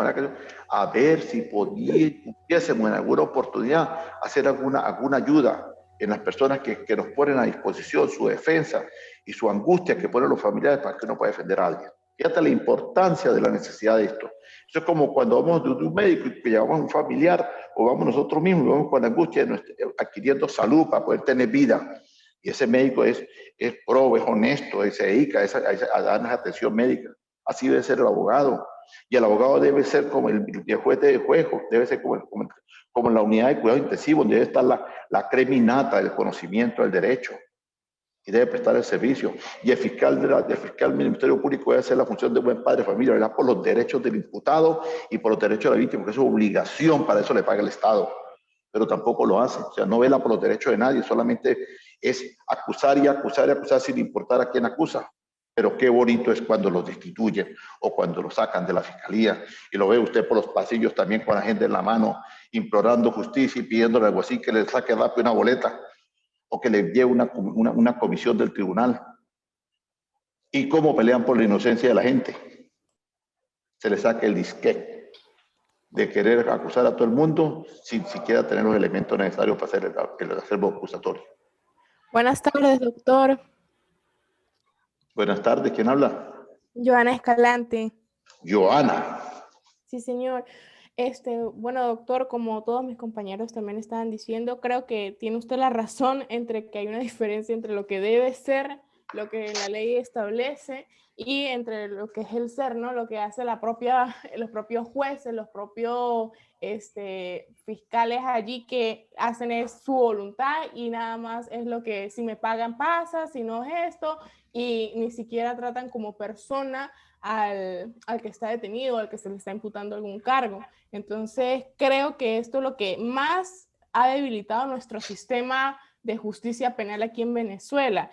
a ver si pudiésemos en alguna oportunidad hacer alguna ayuda en las personas que nos ponen a disposición su defensa y su angustia que ponen los familiares para que uno pueda defender a alguien. Fíjate la importancia de la necesidad de esto. Eso es como cuando vamos de un médico y llevamos a un familiar, o vamos nosotros mismos y vamos con la angustia adquiriendo salud para poder tener vida. Y ese médico es probo, es honesto, se dedica a darnos atención médica. Así debe ser el abogado. Y el abogado debe ser como el juez de juego, debe ser como la unidad de cuidado intensivo, donde debe estar la creminata del conocimiento del derecho. Y debe prestar el servicio. Y el fiscal del Ministerio Público debe hacer la función de buen padre de familia, ¿verdad? Por los derechos del imputado y por los derechos de la víctima, porque es su obligación, para eso le paga el Estado. Pero tampoco lo hace, o sea, no vela por los derechos de nadie, solamente es acusar y acusar y acusar sin importar a quién acusa. Pero qué bonito es cuando los destituyen o cuando los sacan de la fiscalía, y lo ve usted por los pasillos también con la gente en la mano, implorando justicia y pidiéndole algo así, que le saque rápido una boleta o que le lleve una comisión del tribunal. ¿Y cómo pelean por la inocencia de la gente? Se le saca el disquete de querer acusar a todo el mundo sin siquiera tener los elementos necesarios para hacer el acervo acusatorio. Buenas tardes, doctor. Buenas tardes, ¿quién habla? Joana Escalante. Joana. Sí, señor. Bueno, doctor, como todos mis compañeros también estaban diciendo, creo que tiene usted la razón entre que hay una diferencia entre lo que debe ser, lo que la ley establece, y entre lo que es el ser, ¿no? Lo que hace los propios jueces, los propios fiscales allí, que hacen es su voluntad y nada más es lo que si me pagan pasa, si no es esto, y ni siquiera tratan como persona al que está detenido, al que se le está imputando algún cargo. Entonces, creo que esto es lo que más ha debilitado nuestro sistema de justicia penal aquí en Venezuela.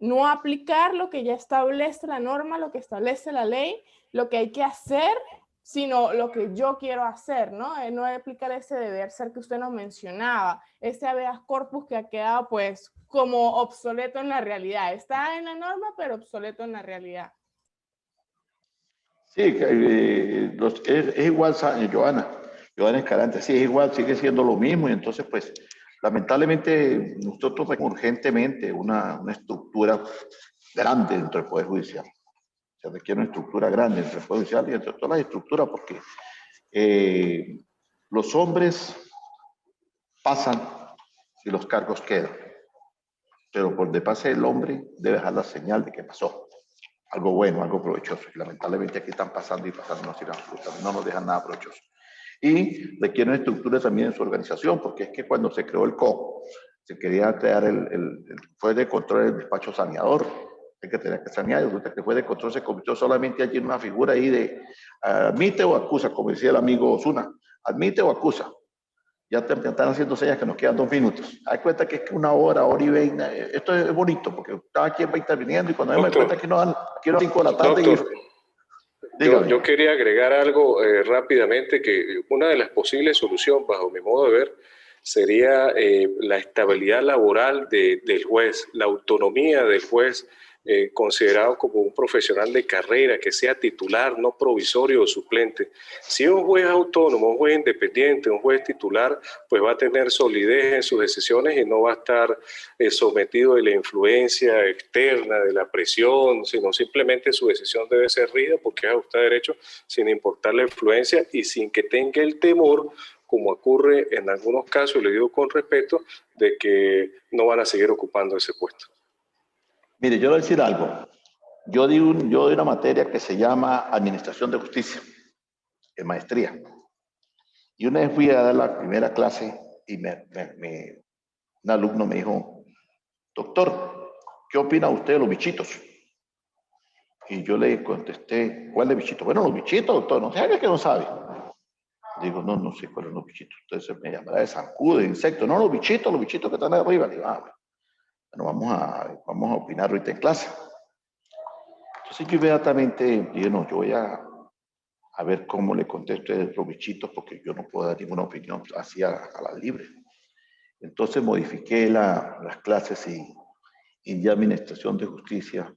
No aplicar lo que ya establece la norma, lo que establece la ley, lo que hay que hacer, sino lo que yo quiero hacer, ¿no? No aplicar ese deber ser que usted nos mencionaba, ese habeas corpus que ha quedado pues como obsoleto en la realidad. Está en la norma, pero obsoleto en la realidad. Sí, es igual, Joana Escalante, sí, es igual, sigue siendo lo mismo y entonces pues lamentablemente nosotros urgentemente una estructura grande dentro del Poder Judicial. Se requiere una estructura grande dentro del Poder Judicial y entre todas las estructuras porque los hombres pasan y los cargos quedan, pero por de pase el hombre debe dejar la señal de que pasó. Algo bueno, algo provechoso. Y lamentablemente aquí están pasando y pasando, no nos dejan nada provechoso. Y requiere una estructura también en su organización, porque es que cuando se creó el COP, se quería crear fue de control del despacho saneador, hay que tener que sanear, y resulta que fue de control se convirtió solamente allí en una figura ahí de admite o acusa, como decía el amigo Osuna, admite o acusa. Ya están haciendo señas que nos quedan 2 minutos. Hay cuenta que es una hora y 20. Esto es bonito porque cada quien va interviniendo y cuando me doy cuenta que no dan, quiero 5 de la tarde. Doctor, Dígame. Yo quería agregar algo rápidamente, que una de las posibles soluciones, bajo mi modo de ver, sería la estabilidad laboral del juez, la autonomía del juez, considerado como un profesional de carrera, que sea titular, no provisorio o suplente. Si es un juez autónomo, un juez independiente, un juez titular, pues va a tener solidez en sus decisiones y no va a estar sometido a la influencia externa, de la presión, sino simplemente su decisión debe ser rígida porque es ajustada a derecho, sin importar la influencia y sin que tenga el temor, como ocurre en algunos casos, y le digo con respeto, de que no van a seguir ocupando ese puesto. Mire, yo voy a decir algo. Yo di una materia que se llama Administración de Justicia, en maestría. Y una vez fui a dar la primera clase y un alumno me dijo, doctor, ¿qué opina usted de los bichitos? Y yo le contesté, ¿cuál de bichitos? Bueno, los bichitos, doctor, no sé, que no sabe. Digo, no sé cuáles son los bichitos. Entonces me llamará de zancudo, de insecto. No, los bichitos que están ahí arriba. Le digo, bueno, vamos a opinar ahorita en clase. Entonces yo inmediatamente dije, no, yo voy a ver cómo le contesto a los bichitos, porque yo no puedo dar ninguna opinión así a la libre. Entonces modifiqué las clases y ya Administración de Justicia.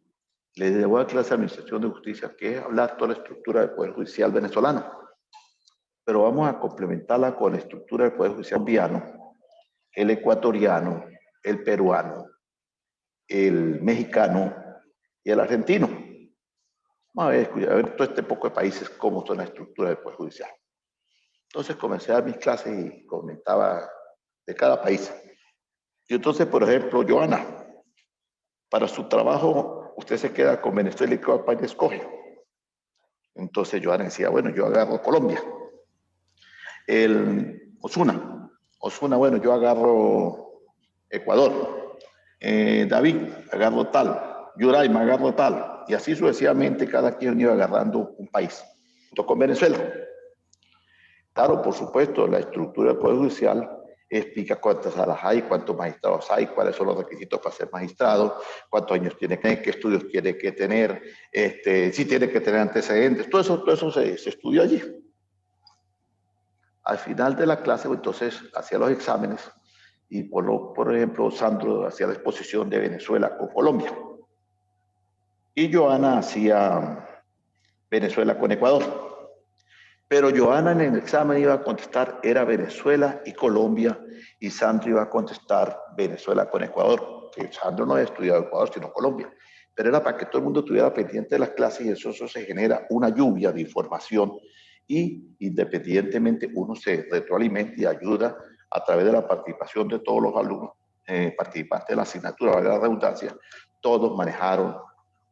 Le debo a clase de Administración de Justicia, que es hablar toda la estructura del Poder Judicial venezolano. Pero vamos a complementarla con la estructura del Poder Judicial colombiano, el ecuatoriano, el peruano, el mexicano y el argentino. Vamos a ver todo este poco de países cómo son la estructura del Poder Judicial. Entonces comencé a dar mis clases y comentaba de cada país. Y entonces, por ejemplo, Joana, para su trabajo usted se queda con Venezuela y ¿cuál país escoge? Entonces Joana decía, bueno, yo agarro Colombia. El Osuna, bueno, yo agarro Ecuador. David, agarro tal. Yuraima, agarro tal. Y así sucesivamente cada quien iba agarrando un país. Junto con Venezuela. Claro, por supuesto, la estructura del Poder Judicial explica cuántas salas hay, cuántos magistrados hay, cuáles son los requisitos para ser magistrado, cuántos años tiene que tener, qué estudios tiene que tener, si tiene que tener antecedentes. Todo eso se estudió allí. Al final de la clase, entonces, hacía los exámenes y, por ejemplo, Sandro hacía la exposición de Venezuela con Colombia. Y Joana hacía Venezuela con Ecuador. Pero Joana en el examen iba a contestar, era Venezuela y Colombia, y Sandro iba a contestar Venezuela con Ecuador, que Sandro no había estudiado Ecuador, sino Colombia. pero era para que todo el mundo estuviera pendiente de las clases y eso se genera una lluvia de información y independientemente uno se retroalimenta y ayuda a través de la participación de todos los alumnos participantes de la asignatura, valga la redundancia, todos manejaron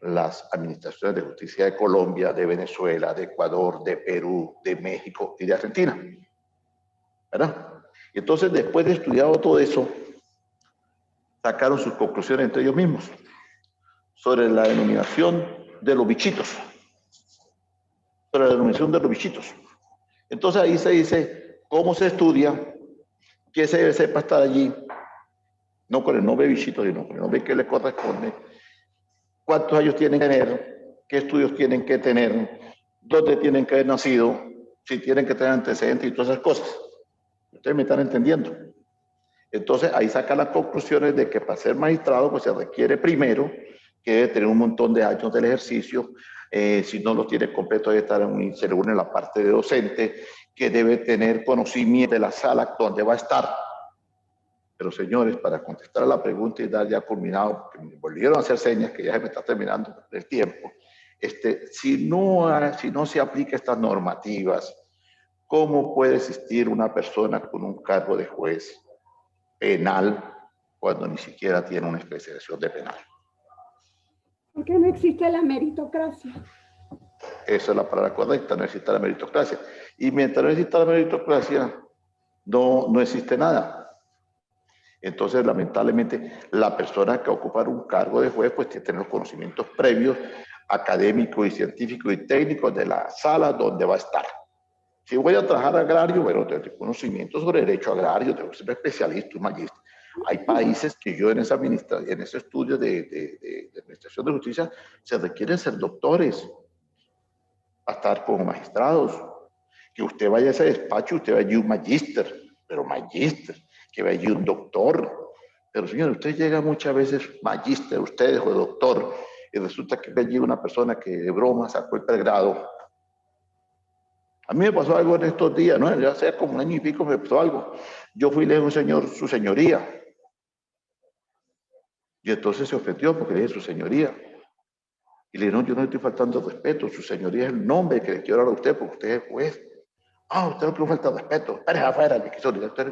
las administraciones de justicia de Colombia, de Venezuela, de Ecuador, de Perú, de México y de Argentina, ¿verdad? Y entonces, después de estudiado todo eso, sacaron sus conclusiones entre ellos mismos sobre la denominación de los bichitos. Sobre la denominación de los bichitos. Entonces ahí se dice cómo se estudia, qué se debe hacer para estar allí, no con el nombre de bichito, sino con el nombre que le corresponde, cuántos años tienen que tener, qué estudios tienen que tener, dónde tienen que haber nacido, si tienen que tener antecedentes y todas esas cosas. Ustedes me están entendiendo. Entonces ahí sacan las conclusiones de que para ser magistrado pues se requiere primero que debe tener un montón de años del ejercicio, si no los tiene completo debe estar se reúne en la parte de docente, que debe tener conocimiento de la sala donde va a estar. Pero señores, para contestar a la pregunta y dar ya culminado, porque me volvieron a hacer señas que ya se me está terminando el tiempo, si no se aplica estas normativas, ¿cómo puede existir una persona con un cargo de juez penal cuando ni siquiera tiene una especialización de penal? Porque no existe la meritocracia. Esa es la palabra correcta, no existe la meritocracia. Y mientras no exista la meritocracia, no existe nada. Entonces, lamentablemente, la persona que ocupa un cargo de juez, pues tiene que tener los conocimientos previos, académicos y científicos y técnicos de la sala donde va a estar. Si voy a trabajar agrario, bueno, tengo conocimientos sobre derecho agrario, tengo que ser especialista, un magíster. Hay países que yo en ese estudio de administración de justicia se requieren ser doctores para estar como magistrados. Que usted vaya a ese despacho, usted vaya un magíster, pero magíster, que vaya un doctor. Pero señor, usted llega muchas veces magíster, ustedes o doctor, y resulta que ve allí una persona que de broma sacó el pregrado. A mí me pasó algo en estos días, ¿no? Ya hace como un año y pico me pasó algo. Yo fui y le dije a un señor, su señoría. Y entonces se ofendió porque le dije su señoría. Y le dije, no, yo no estoy faltando respeto, su señoría es el nombre que le quiero dar a usted porque usted es juez. Ah, usted no quiere falta de respeto, espérese afuera,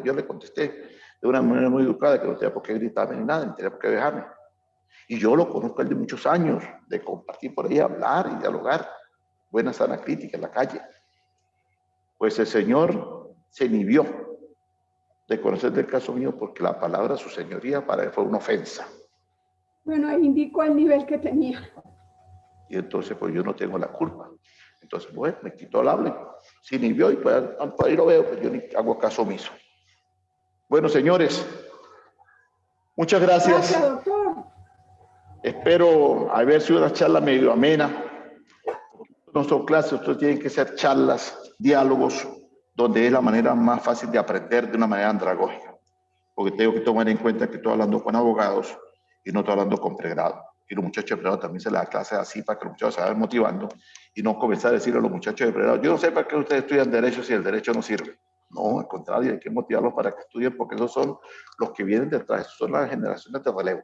yo le contesté de una manera muy educada que no tenía por qué gritarme ni nada, ni tenía por qué dejarme. Y yo lo conozco él de muchos años, de compartir por ahí, hablar y dialogar, buena sana crítica en la calle. Pues el señor se inhibió de conocer del caso mío porque la palabra su señoría para él fue una ofensa. Bueno, ahí indicó el nivel que tenía. Y entonces pues yo no tengo la culpa. Entonces, bueno, me quitó el habla, se inhibió y pues ahí lo veo, pues yo ni hago caso omiso. Bueno, señores, muchas gracias. Gracias, doctor. Espero haber sido una charla medio amena. No son clases, ustedes tienen que ser charlas, diálogos, donde es la manera más fácil de aprender de una manera andragógica. Porque tengo que tomar en cuenta que estoy hablando con abogados y no estoy hablando con pregrado. Y los muchachos de pregrado también se les da clases así para que los muchachos se vayan motivando y no comenzar a decirle a los muchachos de pregrado, yo no sé para qué ustedes estudian derecho si el derecho no sirve. No, al contrario, hay que motivarlos para que estudien porque esos son los que vienen detrás, esos son las generaciones de relevo,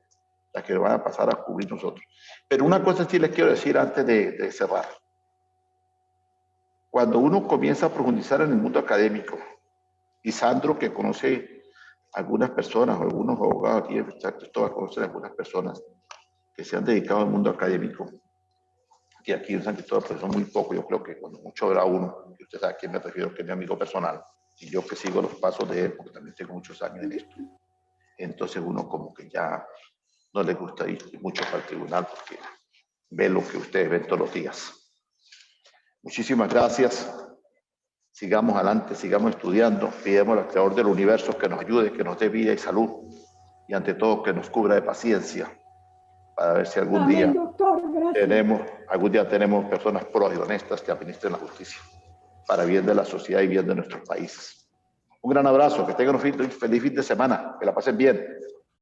las que van a pasar a cubrir nosotros. Pero una cosa sí les quiero decir antes de cerrar. Cuando uno comienza a profundizar en el mundo académico, y Sandro, que conoce algunas personas, o algunos abogados aquí, todas conocen algunas personas que se han dedicado al mundo académico, que aquí en San Cristóbal pues son muy pocos, yo creo que cuando mucho habrá uno, y usted sabe a quién me refiero, que es mi amigo personal, y yo que sigo los pasos de él, porque también tengo muchos años en esto. Entonces uno como que ya no le gusta ir mucho para el tribunal, porque ve lo que ustedes ven todos los días. Muchísimas gracias. Sigamos adelante, sigamos estudiando, pidamos al Creador del Universo que nos ayude, que nos dé vida y salud, y ante todo que nos cubra de paciencia, para ver si algún día tenemos personas pros y honestas que administren la justicia, para bien de la sociedad y bien de nuestros países. Un gran abrazo, que tengan un feliz fin de semana, que la pasen bien.